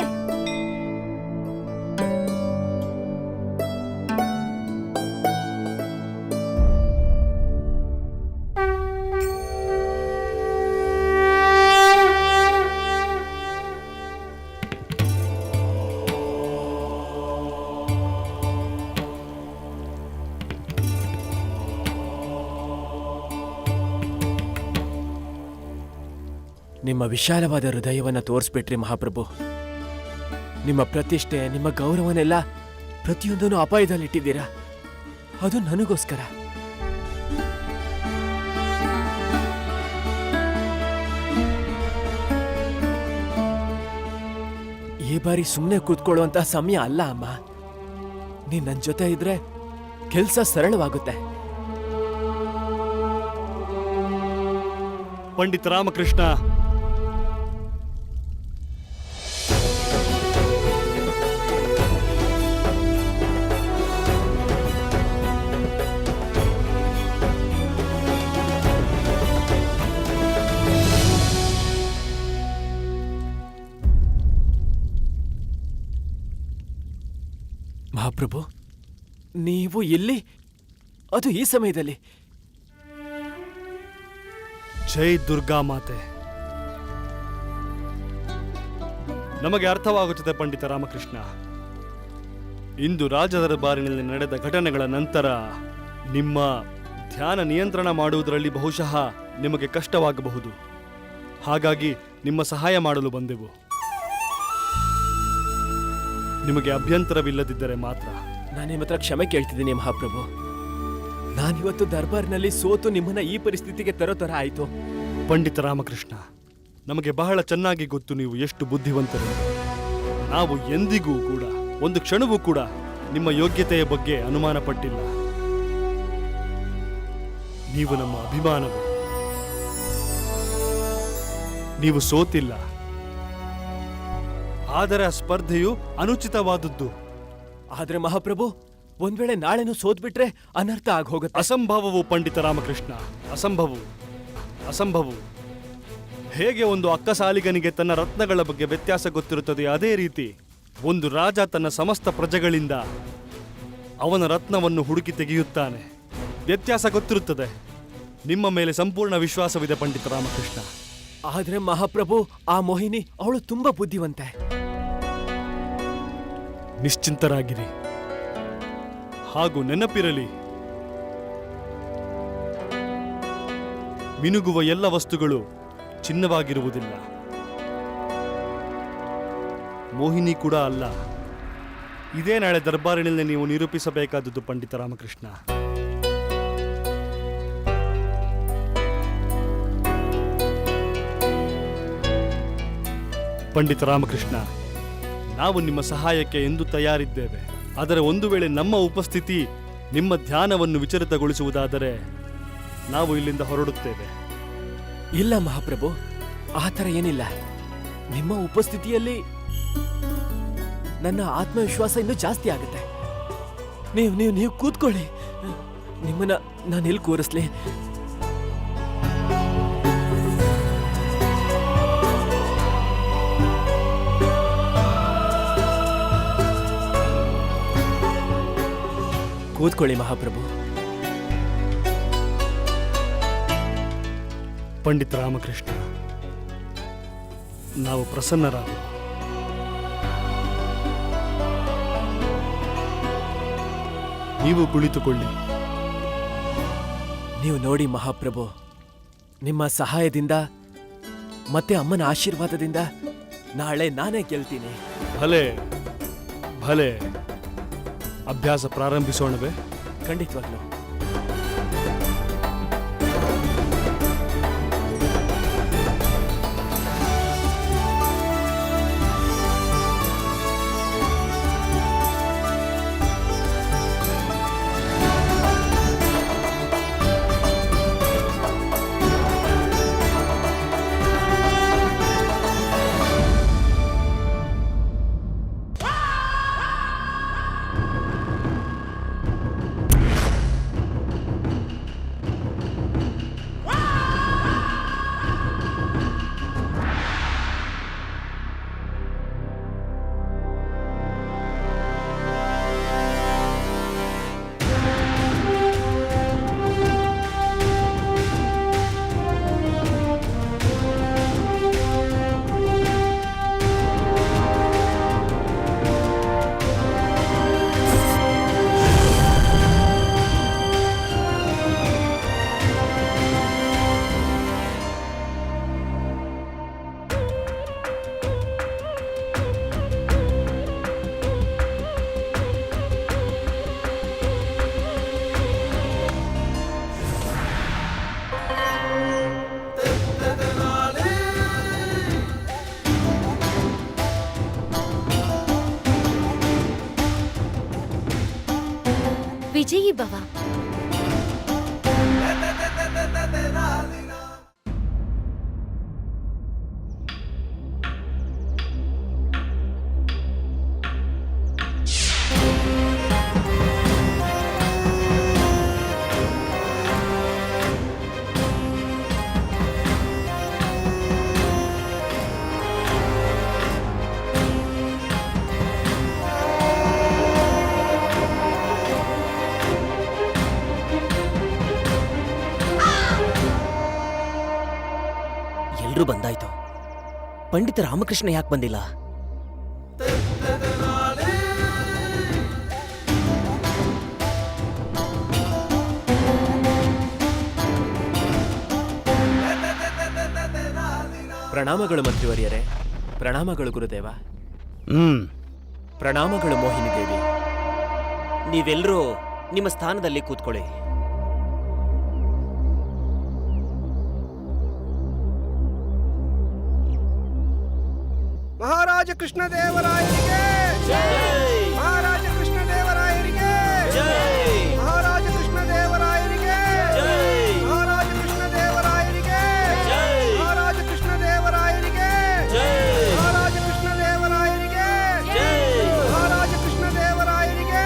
Speaker 3: ನಿಮ್ಮ ವಿಶಾಲವಾದ ಹೃದಯವನ್ನ ತೋರಿಸ್ಬಿಟ್ರಿ ಮಹಾಪ್ರಭು. ನಿಮ್ಮ ಪ್ರತಿಷ್ಠೆ, ನಿಮ್ಮ ಗೌರವನೆಲ್ಲ ಪ್ರತಿಯೊಂದನ್ನು ಅಪಾಯದಲ್ಲಿಟ್ಟಿದ್ದೀರಾ. ಅದು ನನಗೋಸ್ಕರ. ಈ ಬಾರಿ ಸುಮ್ಮನೆ ಕೂತ್ಕೊಳ್ಳುವಂತ ಸಮಯ ಅಲ್ಲ ಅಮ್ಮ. ನೀನ್ ನನ್ ಜೊತೆ ಇದ್ರೆ ಕೆಲ್ಸ ಸರಳವಾಗುತ್ತೆ.
Speaker 5: ಪಂಡಿತ ರಾಮಕೃಷ್ಣ,
Speaker 3: ಮಹಾಪ್ರಭು, ನೀವು ಇಲ್ಲಿ, ಅದು ಈ ಸಮಯದಲ್ಲಿ?
Speaker 5: ಜೈ ದುರ್ಗಾ ಮಾತೆ. ನಮಗೆ ಅರ್ಥವಾಗುತ್ತದೆ ಪಂಡಿತ ರಾಮಕೃಷ್ಣ. ಇಂದು ರಾಜದರಬಾರಿನಲ್ಲಿ ನಡೆದ ಘಟನೆಗಳ ನಂತರ ನಿಮ್ಮ ಧ್ಯಾನ ನಿಯಂತ್ರಣ ಮಾಡುವುದರಲ್ಲಿ ಬಹುಶಃ ನಿಮಗೆ ಕಷ್ಟವಾಗಬಹುದು. ಹಾಗಾಗಿ ನಿಮ್ಮ ಸಹಾಯ ಮಾಡಲು ಬಂದೆವು. ನಿಮಗೆ ಅಭ್ಯಂತರವಿಲ್ಲದಿದ್ದರೆ ಮಾತ್ರ.
Speaker 3: ನಾನು ನಿಮ್ಮ ಹತ್ರ ಕ್ಷಮೆ ಕೇಳ್ತಿದ್ದೀನಿ ಮಹಾಪ್ರಭು. ನಾನಿವತ್ತು ದರ್ಬಾರ್ನಲ್ಲಿ ಸೋತು ನಿಮ್ಮನ್ನ ಈ ಪರಿಸ್ಥಿತಿಗೆ ತರೋ ತರ ಆಯ್ತು.
Speaker 5: ಪಂಡಿತ ರಾಮಕೃಷ್ಣ, ನಮಗೆ ಬಹಳ ಚೆನ್ನಾಗಿ ಗೊತ್ತು ನೀವು ಎಷ್ಟು ಬುದ್ಧಿವಂತರು. ನಾವು ಎಂದಿಗೂ ಕೂಡ ಒಂದು ಕ್ಷಣವೂ ಕೂಡ ನಿಮ್ಮ ಯೋಗ್ಯತೆಯ ಬಗ್ಗೆ ಅನುಮಾನ ಪಟ್ಟಿಲ್ಲ. ನೀವು ನಮ್ಮ ಅಭಿಮಾನವು. ನೀವು ಸೋತಿಲ್ಲ, ಆದರೆ ಆ ಸ್ಪರ್ಧೆಯು ಅನುಚಿತವಾದದ್ದು.
Speaker 3: ಆದ್ರೆ ಮಹಾಪ್ರಭು, ಒಂದ್ ವೇಳೆ ನಾಳೆನೂ ಸೋತ್ಬಿಟ್ರೆ ಅನರ್ಥ ಆಗೋಗುತ್ತೆ.
Speaker 5: ಅಸಂಭವವು ಪಂಡಿತ ರಾಮಕೃಷ್ಣ, ಅಸಂಭವವು. ಅಸಂಭವವು. ಹೇಗೆ ಒಂದು ಅಕ್ಕಸಾಲಿಗನಿಗೆ ತನ್ನ ರತ್ನಗಳ ಬಗ್ಗೆ ವ್ಯತ್ಯಾಸ ಗೊತ್ತಿರುತ್ತದೆ, ಅದೇ ರೀತಿ ಒಂದು ರಾಜ ತನ್ನ ಸಮಸ್ತ ಪ್ರಜೆಗಳಿಂದ ಅವನ ರತ್ನವನ್ನು ಹುಡುಕಿ ತೆಗೆಯುತ್ತಾನೆ. ವ್ಯತ್ಯಾಸ ಗೊತ್ತಿರುತ್ತದೆ. ನಿಮ್ಮ ಮೇಲೆ ಸಂಪೂರ್ಣ ವಿಶ್ವಾಸವಿದೆ ಪಂಡಿತ ರಾಮಕೃಷ್ಣ.
Speaker 3: ಆದ್ರೆ ಮಹಾಪ್ರಭು, ಆ ಮೋಹಿನಿ ಅವಳು ತುಂಬಾ ಬುದ್ಧಿವಂತೆ.
Speaker 5: ನಿಶ್ಚಿಂತರಾಗಿರಿ. ಹಾಗೂ ನೆನಪಿರಲಿ, ಮಿನುಗುವ ಎಲ್ಲ ವಸ್ತುಗಳು ಚಿನ್ನವಾಗಿರುವುದಿಲ್ಲ. ಮೋಹಿನಿ ಕೂಡ ಅಲ್ಲ. ಇದೇ ನಾಳೆ ದರ್ಬಾರಿನಲ್ಲಿ ನೀವು ನಿರೂಪಿಸಬೇಕಾದದ್ದು ಪಂಡಿತ ರಾಮಕೃಷ್ಣ. ಪಂಡಿತ ರಾಮಕೃಷ್ಣ, ನಾವು ನಿಮ್ಮ ಸಹಾಯಕ್ಕೆ ಎಂದು ತಯಾರಿದ್ದೇವೆ. ಆದರೆ ಒಂದು ವೇಳೆ ನಮ್ಮ ಉಪಸ್ಥಿತಿ ನಿಮ್ಮ ಧ್ಯಾನವನ್ನು ವಿಚಲಿತಗೊಳಿಸುವುದಾದರೆ ನಾವು ಇಲ್ಲಿಂದ ಹೊರಡುತ್ತೇವೆ.
Speaker 3: ಇಲ್ಲ ಮಹಾಪ್ರಭು, ಆ ಥರ ಏನಿಲ್ಲ. ನಿಮ್ಮ ಉಪಸ್ಥಿತಿಯಲ್ಲಿ ನನ್ನ ಆತ್ಮವಿಶ್ವಾಸ ಇನ್ನೂ ಜಾಸ್ತಿ ಆಗುತ್ತೆ. ನೀವು ಕೂತ್ಕೊಳ್ಳಿ. ನಿಮ್ಮನ್ನ ನಾನು ಎಲ್ಲಿ ಕೂರಿಸ್ಲಿ? ಕೂತ್ಕೊಳ್ಳಿ ಮಹಾಪ್ರಭು.
Speaker 5: ಪಂಡಿತ ರಾಮಕೃಷ್ಣ, ನಾವು ಪ್ರಸನ್ನರಾದ. ನೀವು ಕುಳಿತುಕೊಳ್ಳಿ.
Speaker 3: ನೀವು ನೋಡಿ ಮಹಾಪ್ರಭು, ನಿಮ್ಮ ಸಹಾಯದಿಂದ ಮತ್ತೆ ಅಮ್ಮನ ಆಶೀರ್ವಾದದಿಂದ ನಾಳೆ ನಾನೇ ಗೆಲ್ತೀನಿ.
Speaker 5: ಭಲೆ ಭಲೆ. ಅಭ್ಯಾಸ ಪ್ರಾರಂಭಿಸೋಣವೇ?
Speaker 3: ಖಂಡಿತವಾಗ್ಲೂ.
Speaker 2: ವಿಜಯೀ ಭವ.
Speaker 4: ಎಲ್ರೂ ಬಂದಾಯ್ತು. ಪಂಡಿತ ರಾಮಕೃಷ್ಣ ಯಾಕೆ ಬಂದಿಲ್ಲ?
Speaker 3: ಪ್ರಣಾಮಗಳು ಮಂತ್ರಿವರ್ಯರೇ. ಪ್ರಣಾಮಗಳು ಗುರುದೇವ. ಪ್ರಣಾಮಗಳು ಮೋಹಿನಿ ದೇವಿ.
Speaker 4: ನೀವೆಲ್ಲರೂ ನಿಮ್ಮ ಸ್ಥಾನದಲ್ಲಿ ಕೂತ್ಕೊಳ್ಳಿ.
Speaker 6: ಮಹಾರಾಜ ಕೃಷ್ಣದೇವರಾಯರಿಗೆ ಮಹಾರಾಜ ಕೃಷ್ಣದೇವರಾಯರಿಗೆ ಮಹಾರಾಜ ಕೃಷ್ಣದೇವರಾಯರಿಗೆ ಮಹಾರಾಜ ಕೃಷ್ಣದೇವರಾಯರಿಗೆ ಮಹಾರಾಜ ಕೃಷ್ಣದೇವರಾಯರಿಗೆ ಮಹಾರಾಜ ಕೃಷ್ಣದೇವರಾಯರಿಗೆ ಮಹಾರಾಜ ಕೃಷ್ಣದೇವರಾಯರಿಗೆ.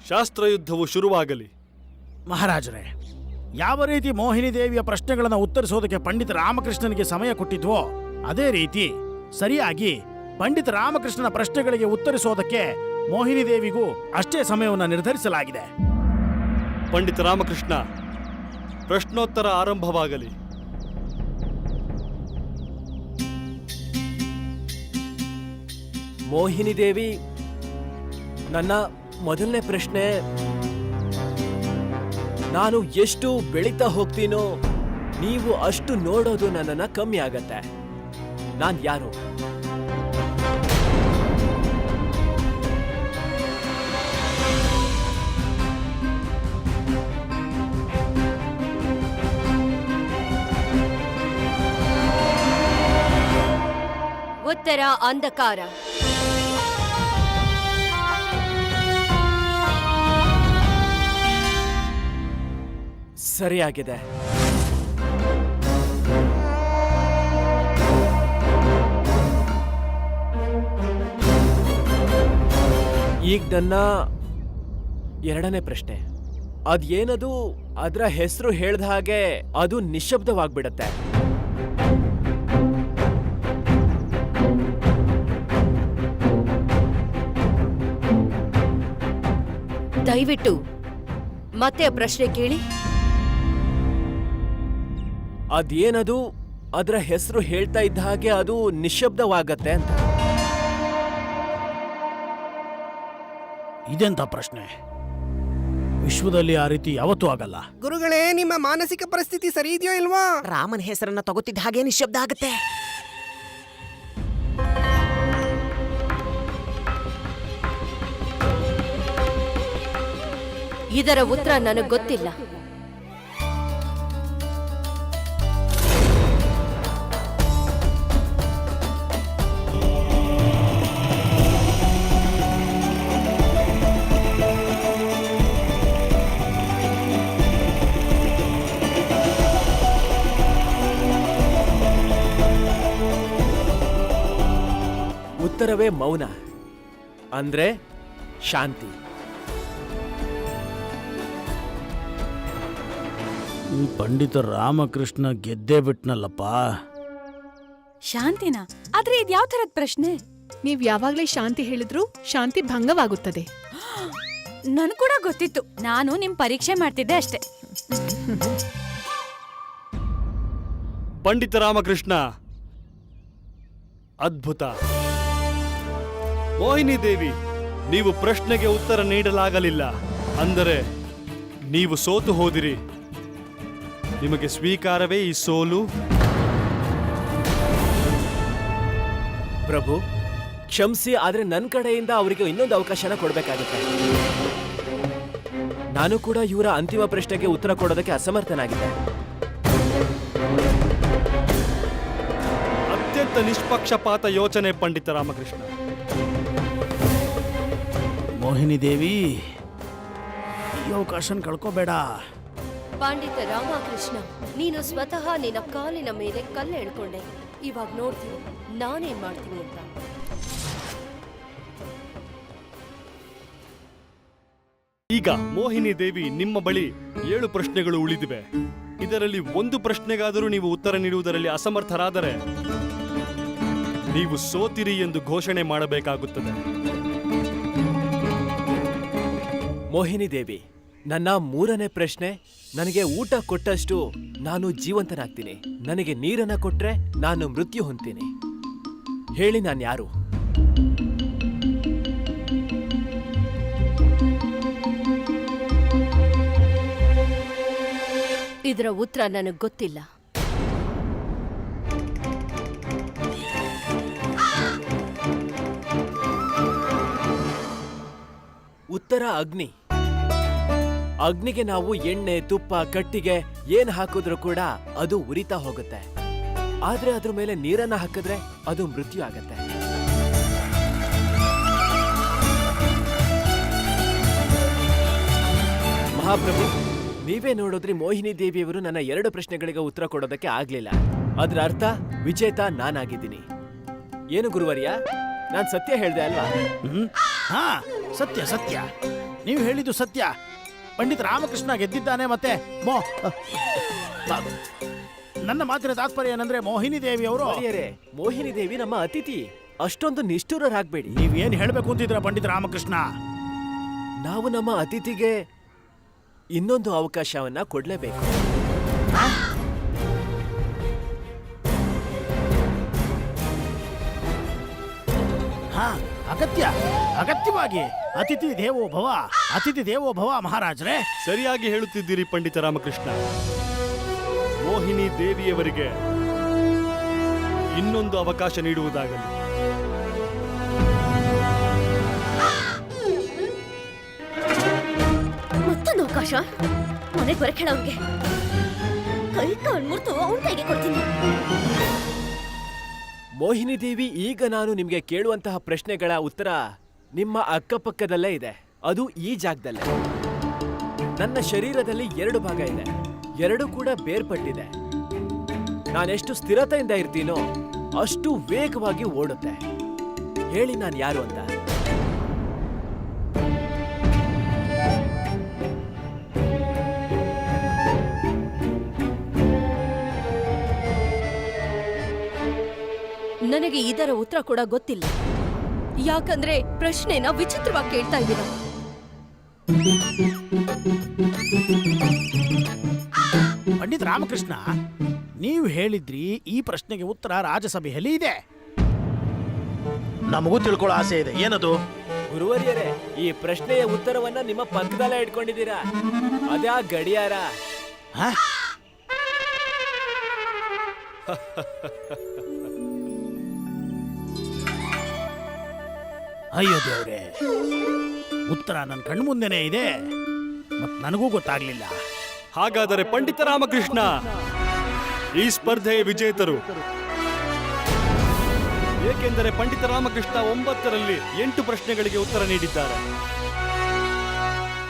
Speaker 5: ಶಾಸ್ತ್ರಯುದ್ಧವು ಶುರುವಾಗಲಿ.
Speaker 1: ಮಹಾರಾಜರೇ, ಯಾವ ರೀತಿ ಮೋಹಿನಿ ದೇವಿಯ ಪ್ರಶ್ನೆಗಳನ್ನು ಉತ್ತರಿಸೋದಕ್ಕೆ ಪಂಡಿತ ರಾಮಕೃಷ್ಣನಿಗೆ ಸಮಯ ಕೊಟ್ಟಿದ್ವೋ ಅದೇ ರೀತಿ ಸರಿಯಾಗಿ ಪಂಡಿತ ರಾಮಕೃಷ್ಣನ ಪ್ರಶ್ನೆಗಳಿಗೆ ಉತ್ತರಿಸೋದಕ್ಕೆ ಮೋಹಿನಿ ದೇವಿಗೂ ಅಷ್ಟೇ ಸಮಯವನ್ನು ನಿರ್ಧರಿಸಲಾಗಿದೆ.
Speaker 5: ಪಂಡಿತ ರಾಮಕೃಷ್ಣ, ಪ್ರಶ್ನೋತ್ತರ ಆರಂಭವಾಗಲಿ.
Speaker 3: ಮೋಹಿನಿ ದೇವಿ, ನನ್ನ ಮೊದಲನೇ ಪ್ರಶ್ನೆ, ನಾನು ಎಷ್ಟು ಬೆಳೀತಾ ಹೋಗ್ತೀನೋ ನೀವು ಅಷ್ಟು ನೋಡೋದು ನನ್ನನ್ನ ಕಮ್ಮಿ ಆಗತ್ತೆ. ನಾನ್ ಯಾರು?
Speaker 2: ಉತ್ತರ ಅಂಧಕಾರ.
Speaker 3: ಸರಿಯಾಗಿದೆ. ಈಗ ನನ್ನ ಎರಡನೇ ಪ್ರಶ್ನೆ, ಅದೇನದು ಅದರ ಹೆಸರು ಹೇಳ್ದ ಹಾಗೆ ಅದು ನಿಶ್ಶಬ್ದವಾಗ್ಬಿಡತ್ತೆ.
Speaker 2: ದಯವಿಟ್ಟು ಮತ್ತೆ ಪ್ರಶ್ನೆ ಕೇಳಿ.
Speaker 3: ಅದೇನದು ಅದರ ಹೆಸರು ಹೇಳ್ತಾ ಇದ್ದ ಹಾಗೆ ಅದು ನಿಶ್ಶಬ್ದವಾಗತ್ತೆ ಅಂತ.
Speaker 1: ಇದೆಂತ ಪ್ರಶ್ನೆ? ವಿಶ್ವದಲ್ಲಿ ಆ ರೀತಿ ಯಾವತ್ತೂ ಆಗಲ್ಲ.
Speaker 6: ಗುರುಗಳೇ, ನಿಮ್ಮ ಮಾನಸಿಕ ಪರಿಸ್ಥಿತಿ ಸರಿ ಇದೆಯೋ ಇಲ್ವಾ?
Speaker 4: ರಾಮನ ಹೆಸರನ್ನ ತಗೋತಿದ್ದ ಹಾಗೆ ನಿಶ್ಶಬ್ದ ಆಗುತ್ತೆ.
Speaker 2: ಇದರ ಉತ್ತರ ನನಗೆ ಗೊತ್ತಿಲ್ಲ.
Speaker 3: ಉತ್ತರವೇ ಮೌನ, ಅಂದ್ರೆ ಶಾಂತಿ.
Speaker 1: ಈ ಪಂಡಿತ ರಾಮಕೃಷ್ಣ ಗೆದ್ದೇ ಬಿಟ್ನಲ್ಲಪ್ಪ.
Speaker 7: ಶಾಂತಿನಾ? ಆದ್ರೆ ಇದ್ಯಾವ ಥರದ ಪ್ರಶ್ನೆ?
Speaker 8: ನೀವ್ ಯಾವಾಗ್ಲೇ ಶಾಂತಿ ಹೇಳಿದ್ರು ಶಾಂತಿ ಭಂಗವಾಗುತ್ತದೆ.
Speaker 7: ನನ್ ಕೂಡ ಗೊತ್ತಿತ್ತು, ನಾನು ನಿಮ್ ಪರೀಕ್ಷೆ ಮಾಡ್ತಿದ್ದೆ ಅಷ್ಟೇ.
Speaker 5: ಪಂಡಿತ ರಾಮಕೃಷ್ಣ, ಅದ್ಭುತ. ಮೋಹಿನಿ ದೇವಿ, ನೀವು ಪ್ರಶ್ನೆಗೆ ಉತ್ತರ ನೀಡಲಾಗಲಿಲ್ಲ, ಅಂದರೆ ನೀವು ಸೋತು ಹೋದಿರಿ. ನಿಮಗೆ ಸ್ವೀಕಾರವೇ ಈ ಸೋಲು?
Speaker 3: ಪ್ರಭು, ಕ್ಷಮಿಸಿ, ಆದ್ರೆ ನನ್ನ ಕಡೆಯಿಂದ ಅವರಿಗೆ ಇನ್ನೊಂದು ಅವಕಾಶನ ಕೊಡ್ಬೇಕಾಗುತ್ತೆ. ನಾನು ಕೂಡ ಇವರ ಅಂತಿಮ ಪ್ರಶ್ನೆಗೆ ಉತ್ತರ ಕೊಡೋದಕ್ಕೆ ಅಸಮರ್ಥನಾಗಿದ್ದೆ.
Speaker 5: ಅತ್ಯಂತ ನಿಷ್ಪಕ್ಷಪಾತ ಯೋಚನೆ ಪಂಡಿತ ರಾಮಕೃಷ್ಣ.
Speaker 1: ಮೋಹಿನಿ ದೇವಿ, ಈ ಅವಕಾಶನ ಕಳ್ಕೋಬೇಡ.
Speaker 2: ಪಂಡಿತ ರಾಮಕೃಷ್ಣ, ನೀನು ಸ್ವತಃ ನಿನ್ನ ಕಾಲಿನ ಮೇಲೆ ಕಲ್ಲು ಎಳ್ಕೊಂಡೆ. ಇವಾಗ ನೋಡ್ತೀನಿ ನಾನೇನ್ ಮಾಡ್ತೀನಿ ಅಂತ.
Speaker 5: ಈಗ ಮೋಹಿನಿ ದೇವಿ, ನಿಮ್ಮ ಬಳಿ 7 ಪ್ರಶ್ನೆಗಳು ಉಳಿದಿವೆ. ಇದರಲ್ಲಿ ಒಂದು ಪ್ರಶ್ನೆಗಾದರೂ ನೀವು ಉತ್ತರ ನೀಡುವುದರಲ್ಲಿ ಅಸಮರ್ಥರಾದರೆ ನೀವು ಸೋತಿರಿ ಎಂದು ಘೋಷಣೆ ಮಾಡಬೇಕಾಗುತ್ತದೆ.
Speaker 3: ಮೋಹಿನಿ ದೇವಿ, ನನ್ನ 3ನೇ ಪ್ರಶ್ನೆ, ನನಗೆ ಊಟ ಕೊಟ್ಟಷ್ಟು ನಾನು ಜೀವಂತನಾಗ್ತೀನಿ, ನನಗೆ ನೀರನ್ನ ಕೊಟ್ರೆ ನಾನು ಮೃತ್ಯು ಹೊಂದ್ತೀನಿ. ಹೇಳಿ, ನಾನು ಯಾರು?
Speaker 2: ಇದರ ಉತ್ತರ ನನಗೆ ಗೊತ್ತಿಲ್ಲ.
Speaker 3: ಉತ್ತರ ಅಗ್ನಿ. ಅಗ್ನಿಗೆ ನಾವು ಎಣ್ಣೆ, ತುಪ್ಪ, ಕಟ್ಟಿಗೆ ಏನ್ ಹಾಕಿದ್ರೂ ಕೂಡ ಅದು ಉರಿತಾ ಹೋಗುತ್ತೆ. ಆದ್ರೆ ಅದ್ರ ಮೇಲೆ ನೀರನ್ನ ಹಾಕಿದ್ರೆ ಅದು ಮೃತ್ಯು ಆಗತ್ತೆ. ಮಹಾಪ್ರಭು, ನೀವೇ ನೋಡಿದ್ರಿ, ಮೋಹಿನಿ ದೇವಿಯವರು ನನ್ನ 2 ಪ್ರಶ್ನೆಗಳಿಗೆ ಉತ್ತರ ಕೊಡೋದಕ್ಕೆ ಆಗ್ಲಿಲ್ಲ. ಅದ್ರ ಅರ್ಥ ವಿಜೇತ ನಾನಾಗಿದ್ದೀನಿ. ಏನು ಗುರುವರ್ಯ, ನಾನ್ ಸತ್ಯ ಹೇಳ್ದೆ ಅಲ್ವಾ?
Speaker 1: ಹಾ, ಸತ್ಯ ಸತ್ಯ, ನೀವು ಹೇಳಿದ್ದು ಸತ್ಯ. ಪಂಡಿತ ರಾಮಕೃಷ್ಣ ಗೆದ್ದಿದ್ದಾನೆ. ಮತ್ತೆ ನನ್ನ ಮಾತಿನ ತಾತ್ಪರ್ಯ ಏನಂದ್ರೆ ಮೋಹಿನಿ ದೇವಿ ಅವರು.
Speaker 3: ಮೋಹಿನಿ ದೇವಿ ನಮ್ಮ ಅತಿಥಿ, ಅಷ್ಟೊಂದು ನಿಷ್ಠುರರಾಗಬೇಡಿ.
Speaker 1: ನೀವೇನ್ ಹೇಳ್ಬೇಕು ಅಂತಿದ್ರ ಪಂಡಿತ ರಾಮಕೃಷ್ಣ?
Speaker 3: ನಾವು ನಮ್ಮ ಅತಿಥಿಗೆ ಇನ್ನೊಂದು ಅವಕಾಶವನ್ನ ಕೊಡ್ಲೇಬೇಕು.
Speaker 1: ಹಾ, ಅಗತ್ಯವಾಗಿ ಅತಿಥಿ ದೇವೋ ಭವ, ಅತಿಥಿ ದೇವೋ ಭವ ಮಹಾರಾಜರೇ.
Speaker 5: ಸರಿಯಾಗಿ ಹೇಳುತ್ತಿದ್ದೀರಿ ಪಂಡಿತ ರಾಮಕೃಷ್ಣ. ಮೋಹಿನಿ ದೇವಿಯವರಿಗೆ ಇನ್ನೊಂದು ಅವಕಾಶ ನೀಡುವುದಾಗಲಿ.
Speaker 2: ಮತ್ತೊಂದು ಅವಕಾಶ? ಮನೆಗೆ ಬರಕ್ಕೆ ಅವ್ರಿಗೆ ಕೈ ಕಾಲ್ ಮುರ್ತು ಅವನ ಕೈಗೆ ಕೊಡ್ತೀನಿ.
Speaker 3: ಮೋಹಿನಿ ದೇವಿ, ಈಗ ನಾನು ನಿಮ್ಗೆ ಕೇಳುವಂತಹ ಪ್ರಶ್ನೆಗಳ ಉತ್ತರ ನಿಮ್ಮ ಅಕ್ಕಪಕ್ಕದಲ್ಲೇ ಇದೆ. ಅದು ಈ ಜಾಗದಲ್ಲೇ. ನನ್ನ ಶರೀರದಲ್ಲಿ 2 ಭಾಗ ಇದೆ, 2 ಕೂಡ ಬೇರ್ಪಟ್ಟಿದೆ. ನಾನೆಷ್ಟು ಸ್ಥಿರತೆಯಿಂದ ಇರ್ತೀನೋ ಅಷ್ಟು ವೇಗವಾಗಿ ಓಡುತ್ತೆ. ಹೇಳಿ ನಾನು ಯಾರು ಅಂತ.
Speaker 2: ನನಗೆ ಇದರ ಉತ್ತರ ಕೂಡ ಗೊತ್ತಿಲ್ಲ. ಯಾಕಂದ್ರೆ ಪ್ರಶ್ನೆನ ವಿಚಿತ್ರವಾಗಿ ಕೇಳ್ತಾ ಇದ್ದೀರ.
Speaker 1: ಪಂಡಿತ ರಾಮಕೃಷ್ಣ, ನೀವು ಹೇಳಿದ್ರಿ ಈ ಪ್ರಶ್ನೆಗೆ ಉತ್ತರ ರಾಜಸಭೆಯಲ್ಲಿ ಇದೆ. ನಮಗೂ ತಿಳ್ಕೊಳ್ಳೋ ಆಸೆ ಇದೆ. ಏನದು?
Speaker 3: ಗುರುವರಿಯರೇ, ಈ ಪ್ರಶ್ನೆಯ ಉತ್ತರವನ್ನ ನಿಮ್ಮ ಪಕ್ಕದಲ್ಲೇ ಇಟ್ಕೊಂಡಿದ್ದೀರಾ. ಅದ್ಯಾ ಗಡಿಯಾರ.
Speaker 1: ಅಯ್ಯೋ ದೇವ್ರೆ, ಉತ್ತರ ನನ್ನ ಕಣ್ಮುಂದೆನೇ ಇದೆ, ಮತ್ ನನಗೂ ಗೊತ್ತಾಗ್ಲಿಲ್ಲ.
Speaker 5: ಹಾಗಾದರೆ ಪಂಡಿತ ರಾಮಕೃಷ್ಣ ಈ ಸ್ಪರ್ಧೆಯ ವಿಜೇತರು. ಏಕೆಂದರೆ ಪಂಡಿತ ರಾಮಕೃಷ್ಣ 9ರಲ್ಲಿ 8 ಪ್ರಶ್ನೆಗಳಿಗೆ ಉತ್ತರ ನೀಡಿದ್ದಾರೆ.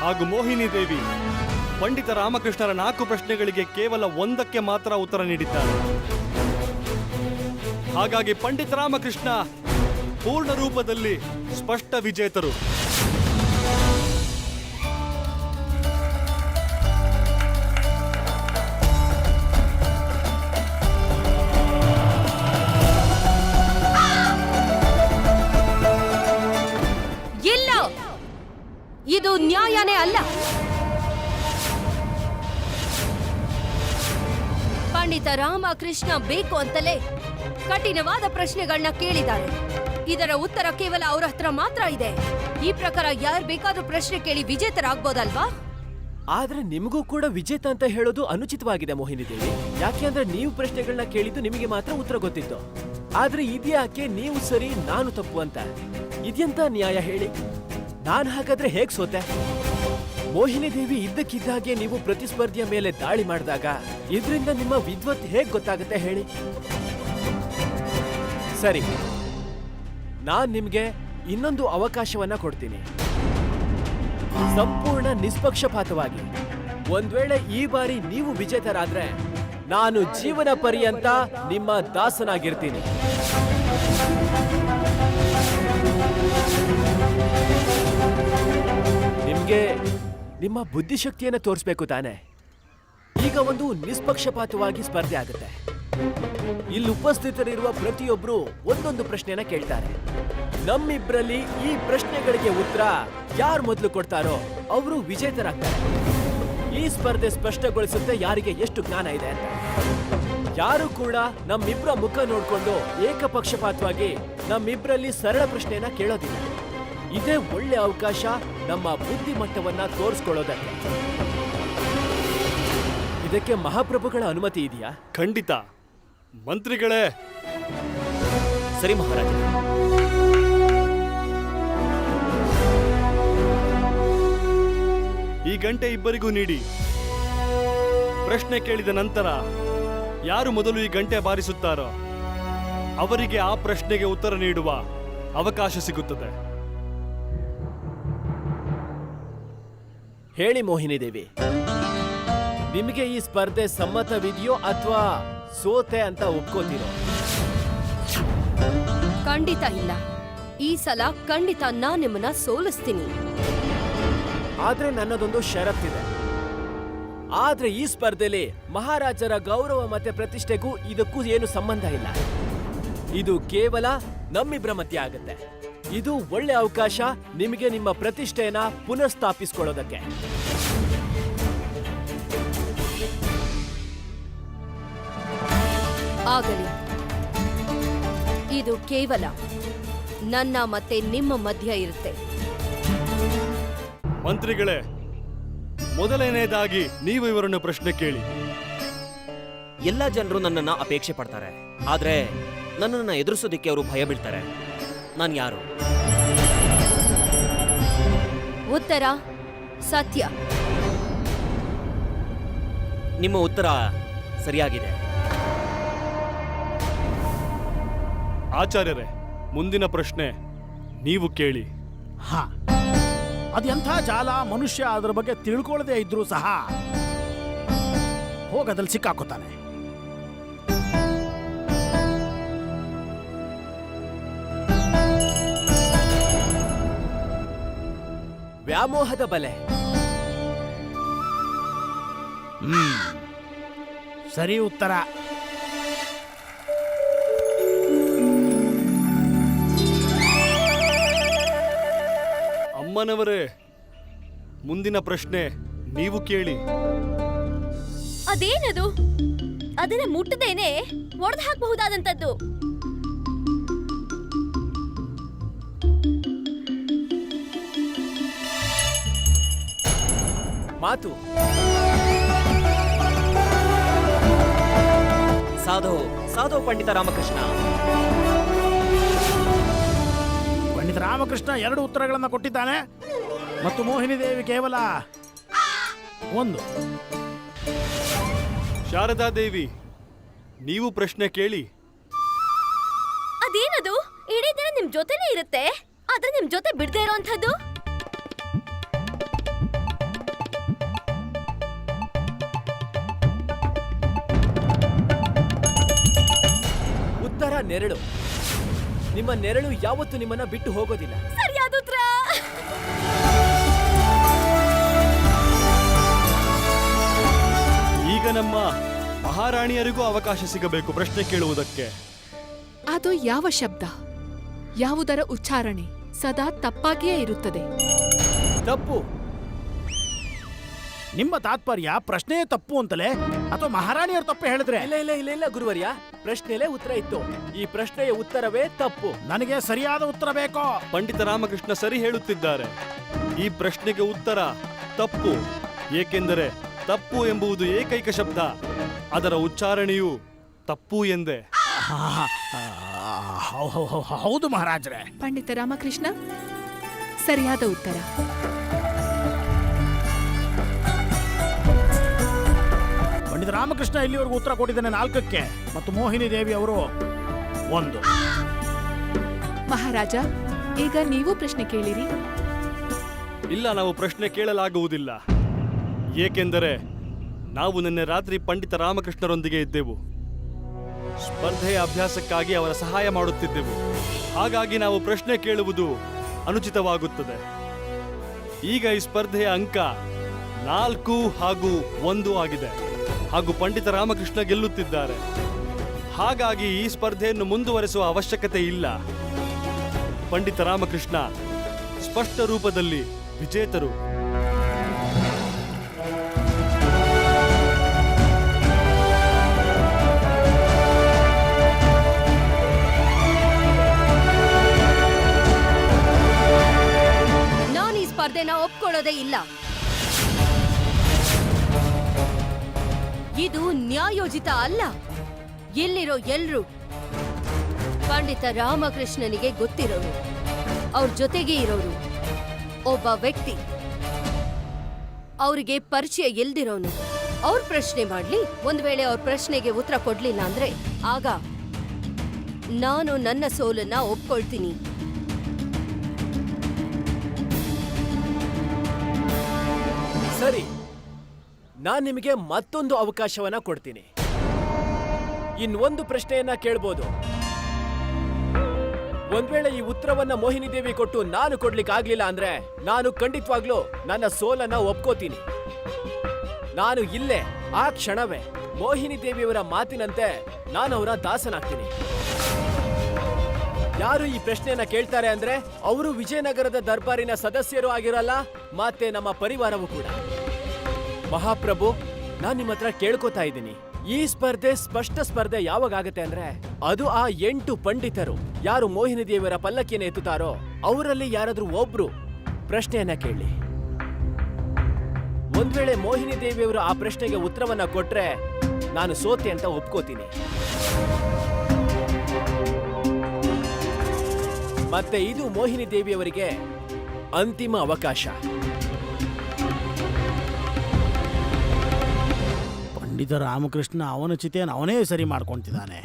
Speaker 5: ಹಾಗೂ ಮೋಹಿನಿ ದೇವಿ ಪಂಡಿತ ರಾಮಕೃಷ್ಣರ 4 ಪ್ರಶ್ನೆಗಳಿಗೆ ಕೇವಲ 1ಕ್ಕೆ ಮಾತ್ರ ಉತ್ತರ ನೀಡಿದ್ದಾರೆ. ಹಾಗಾಗಿ ಪಂಡಿತ ರಾಮಕೃಷ್ಣ ಪೂರ್ಣ ರೂಪದಲ್ಲಿ ಸ್ಪಷ್ಟ ವಿಜೇತರು.
Speaker 2: ಇಲ್ಲ, ಇದು ನ್ಯಾಯನೇ ಅಲ್ಲ. ಪಂಡಿತ ರಾಮಕೃಷ್ಣ ಬೇಕು ಅಂತಲೇ ಕಠಿಣವಾದ ಪ್ರಶ್ನೆಗಳನ್ನ ಕೇಳಿದ್ದಾರೆ. ಇದರ ಉತ್ತರ ಕೇವಲ ಅವ್ರ ಹತ್ರ ಮಾತ್ರ ಇದೆ. ಈ ಪ್ರಕಾರ ಯಾರು ಬೇಕಾದ್ರೂ ಪ್ರಶ್ನೆ ಕೇಳಿ ವಿಜೇತರಾಗ್ಬೋದಲ್ವಾ?
Speaker 3: ಆದ್ರೆ ನಿಮಗೂ ಕೂಡ ವಿಜೇತ ಅಂತ ಹೇಳೋದು ಅನುಚಿತವಾಗಿದೆ ಮೋಹಿನಿ ದೇವಿ. ಯಾಕೆ ಅಂದ್ರೆ ನೀವು ಪ್ರಶ್ನೆಗಳನ್ನ ಕೇಳಿದ್ದು ನಿಮಗೆ ಮಾತ್ರ ಉತ್ತರ ಗೊತ್ತಿತ್ತು. ಆದ್ರೆ ಇದ್ಯಾಕೆ ನೀವು ಸರಿ ನಾನು ತಪ್ಪು ಅಂತ? ಇದೆಂತ ನ್ಯಾಯ ಹೇಳಿ? ನಾನು ಹಾಗಾದ್ರೆ ಹೇಗ್ ಸೋತೆ? ಮೋಹಿನಿ ದೇವಿ, ಇದ್ದಕ್ಕಿದ್ದಾಗೆ ನೀವು ಪ್ರತಿಸ್ಪರ್ಧಿಯ ಮೇಲೆ ದಾಳಿ ಮಾಡಿದಾಗ ಇದರಿಂದ ನಿಮ್ಮ ವಿದ್ವತ್ ಹೇಗ್ ಗೊತ್ತಾಗುತ್ತೆ ಹೇಳಿ? ಸರಿ, ನಾನ್ ನಿಮ್ಗೆ ಇನ್ನೊಂದು ಅವಕಾಶವನ್ನ ಕೊಡ್ತೀನಿ. ಸಂಪೂರ್ಣ ನಿಷ್ಪಕ್ಷಪಾತವಾಗಿ ಒಂದ್ ವೇಳೆ ಈ ಬಾರಿ ನೀವು ವಿಜೇತರಾದ್ರೆ ನಾನು ಜೀವನ ಪರ್ಯಂತ ನಿಮ್ಮ ದಾಸನಾಗಿರ್ತೀನಿ. ನಿಮ್ಗೆ ನಿಮ್ಮ ಬುದ್ಧಿಶಕ್ತಿಯನ್ನ ತೋರಿಸ್ಬೇಕು ತಾನೆ? ಈಗ ಒಂದು ನಿಷ್ಪಕ್ಷಪಾತವಾಗಿ ಸ್ಪರ್ಧೆ ಆಗುತ್ತೆ. ಇಲ್ಲಿ ಉಪಸ್ಥಿತರಿರುವ ಪ್ರತಿಯೊಬ್ರು ಒಂದೊಂದು ಪ್ರಶ್ನೆನ ಕೇಳ್ತಾರೆ. ನಮ್ಮಿಬ್ರಲ್ಲಿ ಈ ಪ್ರಶ್ನೆಗಳಿಗೆ ಉತ್ತರ ಯಾರು ಮೊದಲು ಕೊಡ್ತಾರೋ ಅವರು ವಿಜೇತರಾಗ್ತಾರೆ. ಈ ಸ್ಪರ್ಧೆ ಸ್ಪಷ್ಟಗೊಳಿಸುತ್ತೆ ಯಾರಿಗೆ ಎಷ್ಟು ಜ್ಞಾನ ಇದೆ ಅಂತ. ಯಾರು ಕೂಡ ನಮ್ಮಿಬ್ರ ಮುಖ ನೋಡ್ಕೊಂಡು ಏಕಪಕ್ಷಪಾತವಾಗಿ ನಮ್ಮಿಬ್ರಲ್ಲಿ ಸರಳ ಪ್ರಶ್ನೆಯನ್ನ ಕೇಳೋದಿಲ್ಲ. ಇದೇ ಒಳ್ಳೆ ಅವಕಾಶ ನಮ್ಮ ಬುದ್ಧಿಮಟ್ಟವನ್ನ ತೋರಿಸ್ಕೊಳ್ಳೋದಕ್ಕೆ. ಇದಕ್ಕೆ ಮಹಾಪ್ರಭುಗಳ ಅನುಮತಿ ಇದೆಯಾ?
Speaker 5: ಖಂಡಿತ. ಮಂತ್ರಿಗಳೇ.
Speaker 4: ಸರಿ ಮಹಾರಾಜ.
Speaker 5: ಈ ಗಂಟೆ ಇಬ್ಬರಿಗೂ ನೀಡಿ. ಪ್ರಶ್ನೆ ಕೇಳಿದ ನಂತರ ಯಾರು ಮೊದಲು ಈ ಗಂಟೆ ಬಾರಿಸುತ್ತಾರೋ ಅವರಿಗೆ ಆ ಪ್ರಶ್ನೆಗೆ ಉತ್ತರ ನೀಡುವ ಅವಕಾಶ ಸಿಗುತ್ತದೆ.
Speaker 3: ಹೇಳಿ ಮೋಹಿನಿ ದೇವಿ, ನಿಮಗೆ ಈ ಸ್ಪರ್ಧೆ ಸಮ್ಮತವಿದೆಯೋ ಅಥವಾ ಸೋತೆ ಅಂತ ಒಪ್ಕೋತೀರೋ?
Speaker 2: ಖಂಡಿತ ಇಲ್ಲ. ಈ ಸಲ ಖಂಡಿತ ನಾನ್ ನಿಮ್ಮನ್ನ ಸೋಲಿಸ್ತೀನಿ.
Speaker 3: ಆದ್ರೆ ನನ್ನದೊಂದು ಷರತ್ತಿದೆ. ಆದ್ರೆ ಈ ಸ್ಪರ್ಧೆಯಲ್ಲಿ ಮಹಾರಾಜರ ಗೌರವ ಮತ್ತೆ ಪ್ರತಿಷ್ಠೆಗೂ ಇದಕ್ಕೂ ಏನು ಸಂಬಂಧ ಇಲ್ಲ. ಇದು ಕೇವಲ ನಮ್ಮಿಬ್ಬರ ಮಧ್ಯೆ ಆಗುತ್ತೆ. ಇದು ಒಳ್ಳೆ ಅವಕಾಶ ನಿಮಗೆ ನಿಮ್ಮ ಪ್ರತಿಷ್ಠೆಯನ್ನ ಪುನಃಸ್ಥಾಪಿಸ್ಕೊಳ್ಳೋದಕ್ಕೆ.
Speaker 2: ಆಗಲಿ, ಇದು ಕೇವಲ ನನ್ನ ಮತ್ತೆ ನಿಮ್ಮ ಮಧ್ಯ ಇರುತ್ತೆ.
Speaker 5: ಮಂತ್ರಿಗಳೇ, ಮೊದಲನೇದಾಗಿ ನೀವು ಇವರನ್ನು ಪ್ರಶ್ನೆ ಕೇಳಿ.
Speaker 4: ಎಲ್ಲ ಜನರು ನನ್ನನ್ನ ಅಪೇಕ್ಷೆ ಪಡ್ತಾರೆ, ಆದ್ರೆ ನನ್ನನ್ನ ಎದುರಿಸೋದಿಕ್ಕೆ ಅವರು ಭಯ ಬೀಳ್ತಾರೆ. ನಾನು ಯಾರು?
Speaker 2: ಉತ್ತರ ಸತ್ಯ.
Speaker 4: ನಿಮ್ಮ ಉತ್ತರ ಸರಿಯಾಗಿದೆ.
Speaker 5: ಆಚಾರ್ಯರೇ, ಮುಂದಿನ ಪ್ರಶ್ನೆ ನೀವು ಕೇಳಿ.
Speaker 1: ಹಾ, ಅದೆಂಥ ಜಾಲ. ಮನುಷ್ಯ ಅದರ ಬಗ್ಗೆ ತಿಳ್ಕೊಳ್ಳದೆ ಇದ್ರೂ ಸಹ ಹೋಗದಲ್ಲಿ ಸಿಕ್ಕಾಕೋತಾನೆ.
Speaker 3: ವ್ಯಾಮೋಹದ ಬಲೆ.
Speaker 1: ಸರಿ ಉತ್ತರ.
Speaker 5: ಅಮ್ಮನವರೇ, ಮುಂದಿನ ಪ್ರಶ್ನೆ ನೀವು ಕೇಳಿ.
Speaker 2: ಅದೇನದು? ಅದನ್ನ ಮುಟ್ಟದೇನೆ ಒಡೆದು ಹಾಕಬಹುದಾದಂತದ್ದು.
Speaker 3: ಮಾತು.
Speaker 4: ಸಾಧು ಸಾಧು ಪಂಡಿತ ರಾಮಕೃಷ್ಣ.
Speaker 1: ಪಂಡಿತ ರಾಮಕೃಷ್ಣ 2 ಉತ್ತರಗಳನ್ನು ಕೊಟ್ಟಿದ್ದಾನೆ ಮತ್ತು ಮೋಹಿನಿ ದೇವಿ ಕೇವಲ 1.
Speaker 5: ಶಾರದಾ ದೇವಿ, ನೀವು ಪ್ರಶ್ನೆ ಕೇಳಿ.
Speaker 2: ಅದೇನದು? ಇಡೀ ದಿನ ನಿಮ್ ಜೊತೆನೇ ಇರುತ್ತೆ, ಆದ್ರೆ ನಿಮ್ ಜೊತೆ ಬಿಡದೇ ಇರೋಂಥದ್ದು.
Speaker 3: ಉತ್ತರ ನೆರಳು. ನಿಮ್ಮ ನೆರಳು ಯಾವತ್ತೂ ನಿಮ್ಮನ್ನ ಬಿಟ್ಟು ಹೋಗೋದಿಲ್ಲ.
Speaker 2: ಸರಿಯಾದ ಉತ್ತರ.
Speaker 5: ಈಗ ನಮ್ಮ ಮಹಾರಾಣಿಯರಿಗೂ ಅವಕಾಶ ಸಿಗಬೇಕು ಪ್ರಶ್ನೆ ಕೇಳುವುದಕ್ಕೆ.
Speaker 8: ಅದು ಯಾವ ಶಬ್ದ, ಯಾವುದರ ಉಚ್ಚಾರಣೆ ಸದಾ ತಪ್ಪಾಗಿಯೇ ಇರುತ್ತದೆ.
Speaker 3: ತಪ್ಪು.
Speaker 1: ನಿಮ್ಮ ತಾತ್ಪರ್ಯ ಪ್ರಶ್ನೆಯೇ ತಪ್ಪು ಅಂತಲೇ ಅಥವಾ ಮಹಾರಾಣಿಯರು ತಪ್ಪು ಹೇಳಿದ್ರೆ?
Speaker 3: ಇಲ್ಲ ಇಲ್ಲ ಇಲ್ಲ ಇಲ್ಲ ಗುರುವರ್ಯ, ಪ್ರಶ್ನೆಲೇ ಉತ್ತರ ಇತ್ತು. ಈ ಪ್ರಶ್ನೆಯ ಉತ್ತರವೇ ತಪ್ಪು.
Speaker 1: ನನಗೆ ಸರಿಯಾದ ಉತ್ತರ ಬೇಕೋ?
Speaker 5: ಪಂಡಿತ ರಾಮಕೃಷ್ಣ ಸರಿ ಹೇಳುತ್ತಿದ್ದಾರೆ. ಈ ಪ್ರಶ್ನೆಗೆ ಉತ್ತರ ತಪ್ಪು. ಏಕೆಂದರೆ ತಪ್ಪು ಎಂಬುದು ಏಕೈಕ ಶಬ್ದ, ಅದರ ಉಚ್ಚಾರಣೆಯು ತಪ್ಪು ಎಂದೇ.
Speaker 1: ಹೌದು ಮಹಾರಾಜರೇ.
Speaker 8: ಪಂಡಿತ ರಾಮಕೃಷ್ಣ, ಸರಿಯಾದ ಉತ್ತರ.
Speaker 1: ಪಂಡಿತ ರಾಮಕೃಷ್ಣ ಇಲ್ಲಿವರೆಗೂ ಉತ್ತರ ಕೊಟ್ಟಿದ್ದಾನೆ 4ಕ್ಕೆ ಮತ್ತು ಮೋಹಿನಿ ದೇವಿ ಅವರು 1.
Speaker 8: ಮಹಾರಾಜ, ಈಗ ನೀವು ಪ್ರಶ್ನೆ ಕೇಳಿರಿ.
Speaker 5: ಇಲ್ಲ, ನಾವು ಪ್ರಶ್ನೆ ಕೇಳಲಾಗುವುದಿಲ್ಲ. ಏಕೆಂದರೆ ನಾವು ನಿನ್ನೆ ರಾತ್ರಿ ಪಂಡಿತ ರಾಮಕೃಷ್ಣರೊಂದಿಗೆ ಇದ್ದೆವು. ಸ್ಪರ್ಧೆಯ ಅಭ್ಯಾಸಕ್ಕಾಗಿ ಅವರ ಸಹಾಯ ಮಾಡುತ್ತಿದ್ದೆವು. ಹಾಗಾಗಿ ನಾವು ಪ್ರಶ್ನೆ ಕೇಳುವುದು ಅನುಚಿತವಾಗುತ್ತದೆ. ಈಗ ಈ ಸ್ಪರ್ಧೆಯ ಅಂಕ 4 ಹಾಗೂ 1 ಆಗಿದೆ ಹಾಗೂ ಪಂಡಿತ ರಾಮಕೃಷ್ಣ ಗೆಲ್ಲುತ್ತಿದ್ದಾರೆ. ಹಾಗಾಗಿ ಈ ಸ್ಪರ್ಧೆಯನ್ನು ಮುಂದುವರೆಸುವ ಅವಶ್ಯಕತೆ ಇಲ್ಲ. ಪಂಡಿತ ರಾಮಕೃಷ್ಣ ಸ್ಪಷ್ಟ ರೂಪದಲ್ಲಿ ವಿಜೇತರು.
Speaker 2: ನಾನು ಈ ಸ್ಪರ್ಧೆನ ಒಪ್ಕೊಳ್ಳೋದೇ ಇಲ್ಲ. ಇದು ನ್ಯಾಯೋಚಿತ ಅಲ್ಲ. ಇಲ್ಲಿರೋ ಎಲ್ರು ಪಂಡಿತ ರಾಮಕೃಷ್ಣನಿಗೆ ಗೊತ್ತಿರೋರು, ಅವ್ರ ಜೊತೆಗೆ ಇರೋರು ಒಬ್ಬ ವ್ಯಕ್ತಿ, ಅವರಿಗೆ ಪರಿಚಯ ಇಲ್ದಿರೋನು. ಅವ್ರ ಪ್ರಶ್ನೆ ಮಾಡ್ಲಿ, ಒಂದ್ ವೇಳೆ ಅವ್ರ ಪ್ರಶ್ನೆಗೆ ಉತ್ತರ ಕೊಡ್ಲಿಲ್ಲ ಅಂದ್ರೆ ಆಗ ನಾನು ನನ್ನ ಸೋಲನ್ನ ಒಪ್ಕೊಳ್ತೀನಿ.
Speaker 3: ಸರಿ, ನಾನ್ ನಿಮಗೆ ಮತ್ತೊಂದು ಅವಕಾಶವನ್ನ ಕೊಡ್ತೀನಿ. ಇನ್ನೊಂದು ಪ್ರಶ್ನೆಯನ್ನ ಕೇಳ್ಬೋದು. ಒಂದ್ ವೇಳೆ ಈ ಉತ್ತರವನ್ನ ಮೋಹಿನಿ ದೇವಿ ಕೊಟ್ಟು ನಾನು ಕೊಡ್ಲಿಕ್ಕೆ ಆಗ್ಲಿಲ್ಲ ಅಂದ್ರೆ ನಾನು ಖಂಡಿತವಾಗ್ಲೂ ನನ್ನ ಸೋಲನ್ನ ಒಪ್ಕೋತೀನಿ. ನಾನು ಇಲ್ಲೇ ಆ ಕ್ಷಣವೇ ಮೋಹಿನಿ ದೇವಿಯವರ ಮಾತಿನಂತೆ ನಾನು ಅವರ ದಾಸನಾಗ್ತೀನಿ. ಯಾರು ಈ ಪ್ರಶ್ನೆಯನ್ನ ಕೇಳ್ತಾರೆ ಅಂದ್ರೆ ಅವರು ವಿಜಯನಗರದ ದರ್ಬಾರಿನ ಸದಸ್ಯರು ಆಗಿರಲ್ಲ, ಮತ್ತೆ ನಮ್ಮ ಪರಿವಾರವೂ ಕೂಡ. ಮಹಾಪ್ರಭು, ನಾನ್ ನಿಮ್ಮ ಹತ್ರ ಕೇಳ್ಕೊತಾ ಇದ್ದೀನಿ, ಈ ಸ್ಪರ್ಧೆ ಸ್ಪಷ್ಟ ಸ್ಪರ್ಧೆ ಯಾವಾಗ ಆಗತ್ತೆ ಅಂದ್ರೆ ಅದು ಆ 8 ಪಂಡಿತರು ಯಾರು ಮೋಹಿನಿ ದೇವಿಯರ ಪಲ್ಲಕ್ಕಿಯನ್ನು ಎತ್ತುತ್ತಾರೋ ಅವರಲ್ಲಿ ಯಾರಾದ್ರೂ ಒಬ್ರು ಪ್ರಶ್ನೆಯನ್ನ ಕೇಳಿ. ಒಂದ್ ವೇಳೆ ಮೋಹಿನಿ ದೇವಿಯವರು ಆ ಪ್ರಶ್ನೆಗೆ ಉತ್ತರವನ್ನ ಕೊಟ್ರೆ ನಾನು ಸೋತೆ ಅಂತ ಒಪ್ಕೋತೀನಿ. ಮತ್ತೆ ಇದು ಮೋಹಿನಿ ದೇವಿಯವರಿಗೆ ಅಂತಿಮ ಅವಕಾಶ.
Speaker 1: ಪಂಡಿತ ರಾಮಕೃಷ್ಣ ಅವನ ಚಿತೆಯನ್ನು ಅವನೇ ಸರಿ ಮಾಡ್ಕೊಂತಿದ್ದಾನೆ.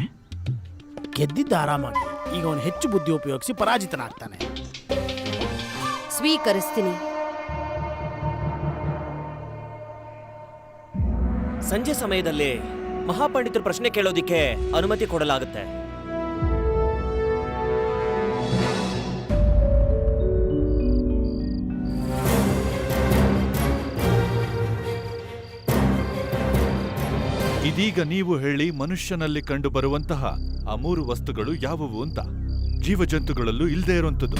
Speaker 1: ಗೆದ್ದಿದ್ದ ಆರಾಮಾಗಿ, ಈಗ ಅವನು ಹೆಚ್ಚು ಬುದ್ಧಿ ಉಪಯೋಗಿಸಿ ಪರಾಜಿತನಾಗ್ತಾನೆ.
Speaker 2: ಸ್ವೀಕರಿಸ್ತೀನಿ.
Speaker 4: ಸಂಜೆ ಸಮಯದಲ್ಲಿ ಮಹಾಪಂಡಿತರು ಪ್ರಶ್ನೆ ಕೇಳೋದಿಕ್ಕೆ ಅನುಮತಿ ಕೊಡಲಾಗುತ್ತೆ.
Speaker 9: ಇದೀಗ ನೀವು ಹೇಳಿ, ಮನುಷ್ಯನಲ್ಲಿ ಕಂಡುಬರುವಂತಹ ಆ 3 ವಸ್ತುಗಳು ಯಾವುವು ಅಂತ. ಜೀವಜಂತುಗಳಲ್ಲೂ ಇಲ್ಲದೆ ಇರುವಂಥದ್ದು.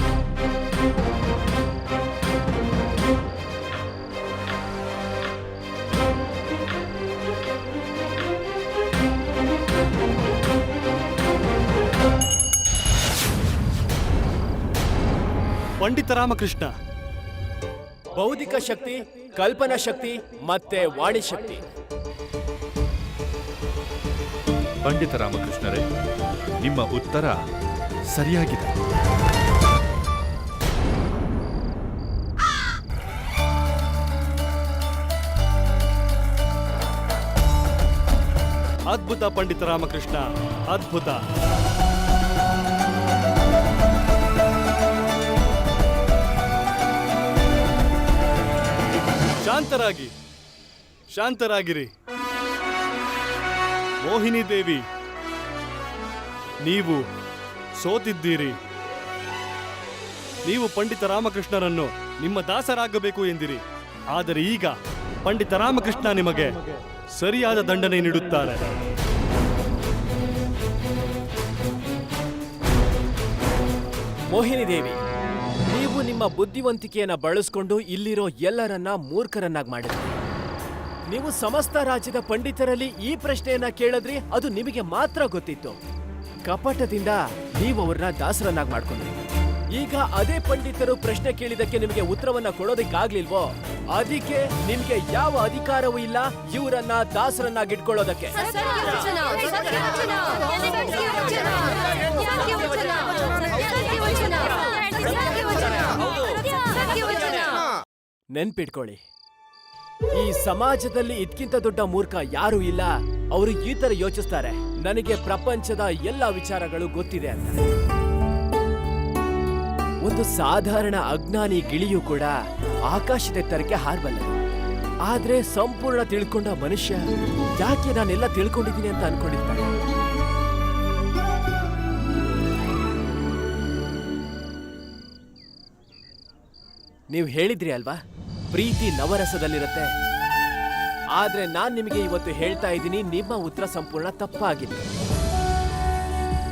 Speaker 5: ಪಂಡಿತ ರಾಮಕೃಷ್ಣ,
Speaker 3: ಬೌದ್ಧಿಕ ಶಕ್ತಿ, ಕಲ್ಪನಾ ಶಕ್ತಿ ಮತ್ತೆ ವಾಣಿ ಶಕ್ತಿ.
Speaker 9: ಪಂಡಿತ ರಾಮಕೃಷ್ಣರೇ, ನಿಮ್ಮ ಉತ್ತರ ಸರಿಯಾಗಿದೆ.
Speaker 5: ಅದ್ಭುತ ಪಂಡಿತ ರಾಮಕೃಷ್ಣ, ಅದ್ಭುತ. ಶಾಂತರಾಗಿರಿ. ಮೋಹಿನಿ ದೇವಿ, ನೀವು ಸೋತಿದ್ದೀರಿ. ನೀವು ಪಂಡಿತ ರಾಮಕೃಷ್ಣರನ್ನು ನಿಮ್ಮ ದಾಸರಾಗಬೇಕು ಎಂದಿರಿ. ಆದರೆ ಈಗ ಪಂಡಿತ ರಾಮಕೃಷ್ಣ ನಿಮಗೆ ಸರಿಯಾದ ದಂಡನೆ ನೀಡುತ್ತಾರೆ.
Speaker 3: ಮೋಹಿನಿ ದೇವಿ, ನೀವು ನಿಮ್ಮ ಬುದ್ಧಿವಂತಿಕೆಯನ್ನ ಬಳಸ್ಕೊಂಡು ಇಲ್ಲಿರೋ ಎಲ್ಲರನ್ನ ಮೂರ್ಖರನ್ನಾಗಿ ಮಾಡಿದ್ರಿ. ನೀವು ಸಮಸ್ತ ರಾಜ್ಯದ ಪಂಡಿತರಲ್ಲಿ ಈ ಪ್ರಶ್ನೆಯನ್ನ ಕೇಳಿದ್ರಿ, ಅದು ನಿಮಗೆ ಮಾತ್ರ ಗೊತ್ತಿತ್ತು. ಕಪಟದಿಂದ ನೀವು ಅವ್ರನ್ನ ದಾಸರನ್ನಾಗಿ ಮಾಡ್ಕೊಂಡ್ರಿ. ಈಗ ಅದೇ ಪಂಡಿತರು ಪ್ರಶ್ನೆ ಕೇಳಿದಕ್ಕೆ ನಿಮಗೆ ಉತ್ತರವನ್ನ ಕೊಡೋದಕ್ಕಾಗ್ಲಿಲ್ವೋ, ಅದಕ್ಕೆ ನಿಮ್ಗೆ ಯಾವ ಅಧಿಕಾರವೂ ಇಲ್ಲ ಇವರನ್ನ ದಾಸರನ್ನಾಗಿಟ್ಕೊಳ್ಳೋದಕ್ಕೆ. ನೆನ್ಪಿಟ್ಕೊಳ್ಳಿ, ಈ ಸಮಾಜದಲ್ಲಿ ಇದಕ್ಕಿಂತ ದೊಡ್ಡ ಮೂರ್ಖ ಯಾರೂ ಇಲ್ಲ. ಅವರು ಈ ತರ ಯೋಚಿಸ್ತಾರೆ, ನನಗೆ ಪ್ರಪಂಚದ ಎಲ್ಲ ವಿಚಾರಗಳು ಗೊತ್ತಿದೆ ಅಂತ. ಒಂದು ಸಾಧಾರಣ ಅಜ್ಞಾನಿ ಗಿಳಿಯೂ ಕೂಡ ಆಕಾಶದೆತ್ತರಕ್ಕೆ ಹಾರಬಲ್ಲ. ಆದ್ರೆ ಸಂಪೂರ್ಣ ತಿಳ್ಕೊಂಡ ಮನುಷ್ಯ ಯಾಕೆ ನಾನೆಲ್ಲ ತಿಳ್ಕೊಂಡಿದ್ದೀನಿ ಅಂತ ಅನ್ಕೊಂಡಿರ್ತಾನೆ. ನೀವು ಹೇಳಿದ್ರಿ ಅಲ್ವಾ, ಪ್ರೀತಿ ನವರಸದಲ್ಲಿರುತ್ತೆ. ಆದ್ರೆ ನಾನ್ ನಿಮಗೆ ಇವತ್ತು ಹೇಳ್ತಾ ಇದ್ದೀನಿ, ನಿಮ್ಮ ಉತ್ತರ ಸಂಪೂರ್ಣ ತಪ್ಪಾಗಿದೆ.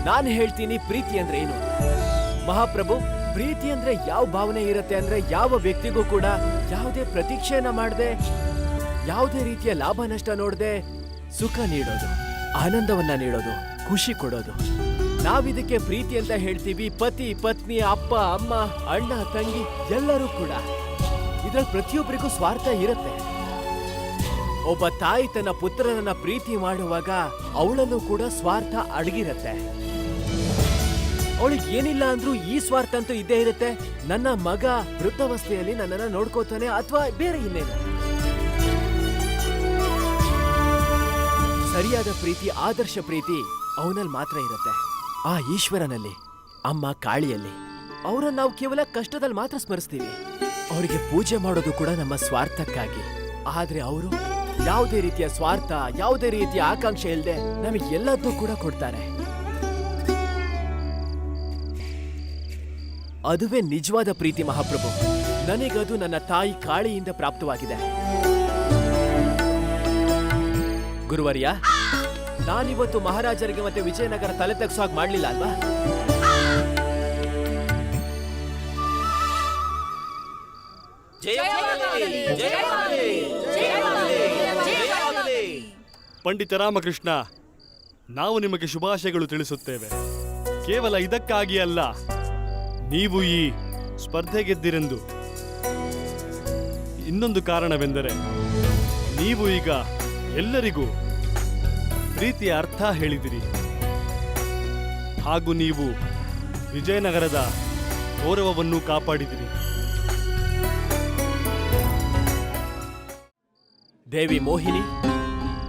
Speaker 3: ನಾನು ಹೇಳ್ತೀನಿ ಪ್ರೀತಿ ಅಂದ್ರೆ ಏನು. ಮಹಾಪ್ರಭು, ಪ್ರೀತಿ ಅಂದ್ರೆ ಯಾವ ಭಾವನೆ ಇರುತ್ತೆ ಅಂದ್ರೆ ಯಾವ ವ್ಯಕ್ತಿಗೂ ಕೂಡ ಯಾವುದೇ ಪ್ರತೀಕ್ಷೆಯನ್ನ ಮಾಡದೆ, ಯಾವುದೇ ರೀತಿಯ ಲಾಭ ನಷ್ಟ ನೋಡದೆ ಸುಖ ನೀಡೋದು, ಆನಂದವನ್ನ ನೀಡೋದು, ಖುಷಿ ಕೊಡೋದು. ನಾವಿದಕ್ಕೆ ಪ್ರೀತಿ ಅಂತ ಹೇಳ್ತೀವಿ. ಪತಿ, ಪತ್ನಿ, ಅಪ್ಪ, ಅಮ್ಮ, ಅಣ್ಣ, ತಂಗಿ ಎಲ್ಲರೂ ಕೂಡ. ಇದ್ರಲ್ಲಿ ಪ್ರತಿಯೊಬ್ಬರಿಗೂ ಸ್ವಾರ್ಥ ಇರುತ್ತೆ. ಒಬ್ಬ ತಾಯಿ ತನ್ನ ಪುತ್ರನನ್ನ ಪ್ರೀತಿ ಮಾಡುವಾಗ ಅವಳಲ್ಲೂ ಕೂಡ ಸ್ವಾರ್ಥ ಅಡಗಿರತ್ತೆ. ಅವಳಿಗೆ ಏನಿಲ್ಲ ಅಂದ್ರೂ ಈ ಸ್ವಾರ್ಥ ಅಂತೂ ಇದ್ದೇ ಇರುತ್ತೆ. ನನ್ನ ಮಗ ವೃದ್ಧಾವಸ್ಥೆಯಲ್ಲಿ ನನ್ನನ್ನ ನೋಡ್ಕೋತಾನೆ ಅಥವಾ ಬೇರೆ ಇನ್ನೇನು. ಸರಿಯಾದ ಪ್ರೀತಿ, ಆದರ್ಶ ಪ್ರೀತಿ ಅವನಲ್ಲಿ ಮಾತ್ರ ಇರುತ್ತೆ. ಆ ಈಶ್ವರನಲ್ಲಿ, ಅಮ್ಮ ಕಾಳಿಯಲ್ಲಿ. ಅವರನ್ನ ನಾವು ಕೇವಲ ಕಷ್ಟದಲ್ಲಿ ಮಾತ್ರ ಸ್ಮರಿಸ್ತೀವಿ. ಅವರಿಗೆ ಪೂಜೆ ಮಾಡೋದು ಕೂಡ ನಮ್ಮ ಸ್ವಾರ್ಥಕ್ಕಾಗಿ. ಆದ್ರೆ ಅವರು ಯಾವುದೇ ರೀತಿಯ ಸ್ವಾರ್ಥ, ಯಾವುದೇ ರೀತಿಯ ಆಕಾಂಕ್ಷೆ ಇಲ್ಲದೆ ನಮಗೆ ಎಲ್ಲದನ್ನೂ ಕೂಡ ಕೊಡ್ತಾರೆ. ಅದುವೇ ನಿಜವಾದ ಪ್ರೀತಿ ಮಹಾಪ್ರಭು. ನನಗದು ನನ್ನ ತಾಯಿ ಕಾಳಿಯಿಂದ ಪ್ರಾಪ್ತವಾಗಿದೆ. ಗುರುವರ್ಯ, ನಾನಿವತ್ತು ಮಹಾರಾಜರಿಗೆ ಮತ್ತೆ ವಿಜಯನಗರ ತಲೆ ತೆಗ್ಸೋಕ್ ಮಾಡ್ಲಿಲ್ಲ ಅಲ್ವಾ?
Speaker 5: ಪಂಡಿತ ರಾಮಕೃಷ್ಣ, ನಾವು ನಿಮಗೆ ಶುಭಾಶಯಗಳು ತಿಳಿಸುತ್ತೇವೆ. ಕೇವಲ ಇದಕ್ಕಾಗಿ ಅಲ್ಲ, ನೀವು ಈ ಸ್ಪರ್ಧೆ ಗೆದ್ದಿರೆಂದು. ಇನ್ನೊಂದು ಕಾರಣವೆಂದರೆ ನೀವು ಈಗ ಎಲ್ಲರಿಗೂ ಪ್ರೀತಿಯ ಅರ್ಥ ಹೇಳಿದಿರಿ. ಹಾಗೂ ನೀವು ವಿಜಯನಗರದ ಗೌರವವನ್ನು ಕಾಪಾಡಿದಿರಿ.
Speaker 3: ದೇವಿ ಮೋಹಿನಿ,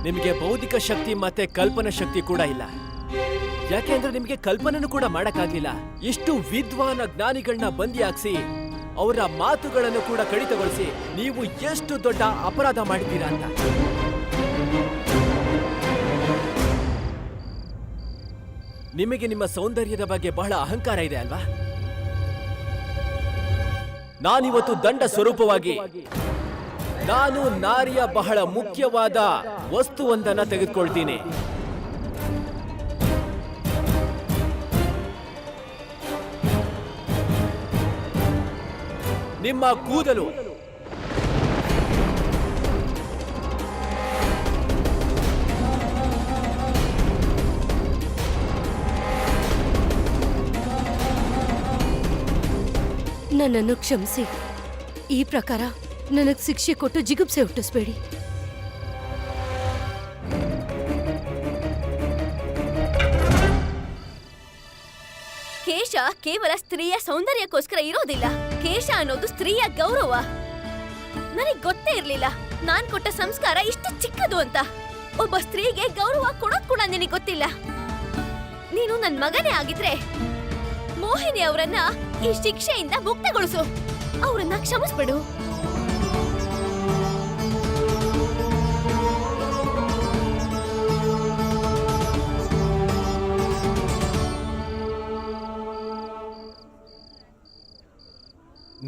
Speaker 3: ನಿಮಗೆ ಬೌದ್ಧಿಕ ಶಕ್ತಿ ಮತ್ತೆ ಕಲ್ಪನಾ ಶಕ್ತಿ ಕೂಡ ಇಲ್ಲ. ಯಾಕೆಂದ್ರೆ ನಿಮಗೆ ಕಲ್ಪನೆನೂ ಕೂಡ ಮಾಡಕ್ಕಾಗ್ಲಿಲ್ಲ. ಇಷ್ಟು ವಿದ್ವಾನ ಜ್ಞಾನಿಗಳನ್ನ ಬಂದಿಯಾಗಿಸಿ ಅವರ ಮಾತುಗಳನ್ನು ಕೂಡ ಕಡಿತಗೊಳಿಸಿ ನೀವು ಎಷ್ಟು ದೊಡ್ಡ ಅಪರಾಧ ಮಾಡಿದ್ದೀರಾ ಅಂತ. ನಿಮಗೆ ನಿಮ್ಮ ಸೌಂದರ್ಯದ ಬಗ್ಗೆ ಬಹಳ ಅಹಂಕಾರ ಇದೆ ಅಲ್ವಾ? ನಾನಿವತ್ತು ದಂಡ ಸ್ವರೂಪವಾಗಿ ನಾನು ನಾರಿಯ ಬಹಳ ಮುಖ್ಯವಾದ ವಸ್ತುವೊಂದನ್ನ ತೆಗೆದುಕೊಳ್ತೀನಿ. ನಿಮ್ಮ ಕೂದಲು.
Speaker 2: ನನ್ನನ್ನು ಕ್ಷಮಿಸಿ. ಈ ಪ್ರಕಾರ ನನಗ್ ಶಿಕ್ಷೆ ಕೊಟ್ಟು ಜಿಗುಪ್ಸೆ ಹುಟ್ಟಿಸ್ಬೇಡಿ. ಕೇಶ ಕೇವಲ ಸ್ತ್ರೀಯ ಸೌಂದರ್ಯಕ್ಕೋಸ್ಕರ ಇರೋದಿಲ್ಲ. ಕೇಶ ಅನ್ನೋದು ಸ್ತ್ರೀಯ ಗೌರವ. ನನಗ್ ಗೊತ್ತೇ ಇರ್ಲಿಲ್ಲ ನಾನ್ ಕೊಟ್ಟ ಸಂಸ್ಕಾರ ಇಷ್ಟು ಚಿಕ್ಕದು ಅಂತ. ಒಬ್ಬ ಸ್ತ್ರೀಗೆ ಗೌರವ ಕೊಡೋದ್ ಕೂಡ ನಿನಗ್ ಗೊತ್ತಿಲ್ಲ. ನೀನು ನನ್ ಮಗನೇ ಆಗಿದ್ರೆ ಮೋಹಿನಿ ಅವರನ್ನ ಈ ಶಿಕ್ಷೆಯಿಂದ ಮುಕ್ತಗೊಳಿಸು. ಅವರನ್ನ ಕ್ಷಮಿಸ್ಬಿಡು.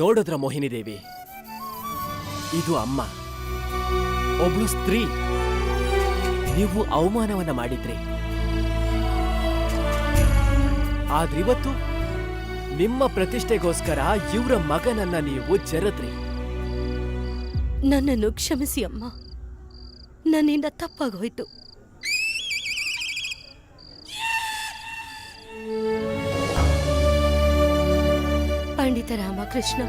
Speaker 3: ನೋಡಿದ್ರ ಮೋಹಿನಿ ದೇವಿ, ಇದು ಅಮ್ಮ, ಒಬ್ಳು ಸ್ತ್ರೀ. ನೀವು ಅವಮಾನವನ್ನ ಮಾಡಿದ್ರಿ. ಆದ್ರಿವತ್ತು ನಿಮ್ಮ ಪ್ರತಿಷ್ಠೆಗೋಸ್ಕರ ಇವರ ಮಗನನ್ನ ನೀವು ಜರದ್ರಿ.
Speaker 2: ನನ್ನನ್ನು ಕ್ಷಮಿಸಿ ಅಮ್ಮ, ನನ್ನಿಂದ ತಪ್ಪಾಗೋಯ್ತು. ಪಂಡಿತ ರಾಮಕೃಷ್ಣ,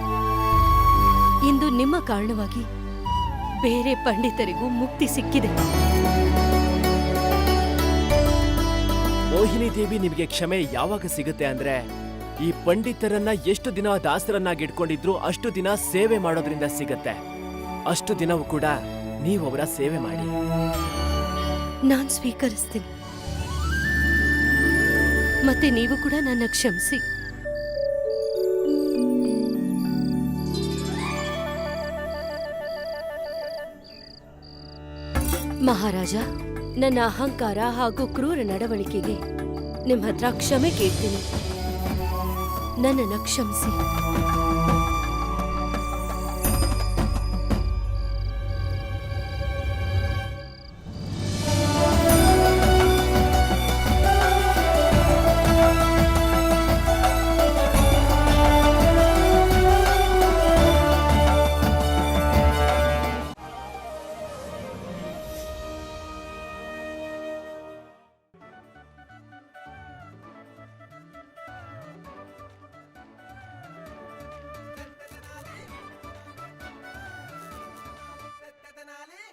Speaker 2: ಇಂದು ನಿಮ್ಮ ಕಾರಣವಾಗಿ ಬೇರೆ ಪಂಡಿತರಿಗೂ ಮುಕ್ತಿ ಸಿಕ್ಕಿದೆ.
Speaker 3: ಮೋಹಿನಿ ದೇವಿ, ನಿಮಗೆ ಕ್ಷಮೆ ಯಾವಾಗ ಸಿಗುತ್ತೆ ಅಂದ್ರೆ, ಈ ಪಂಡಿತರನ್ನ ಎಷ್ಟು ದಿನ ದಾಸರನ್ನಾಗಿಟ್ಕೊಂಡಿದ್ರು ಅಷ್ಟು ದಿನ ಸೇವೆ ಮಾಡೋದ್ರಿಂದ ಸಿಗತ್ತೆ. ಅಷ್ಟು ದಿನವೂ ಕೂಡ ನೀವು ಅವರ ಸೇವೆ ಮಾಡಿ.
Speaker 2: ನಾನ್ ಸ್ವೀಕರಿಸ್ತೀನಿ. ಮತ್ತೆ ನೀವು ಕೂಡ ನನ್ನ ಕ್ಷಮಿಸಿ. ಮಹಾರಾಜ, ನನ್ನ ಅಹಂಕಾರ ಹಾಗೂ ಕ್ರೂರ ನಡವಳಿಕೆಗೆ ನಿಮ್ಮ ಹತ್ರ ಕ್ಷಮೆ ಕೇಳ್ತೀನಿ. ನನ್ನನ್ನು ಕ್ಷಮಿಸಿ.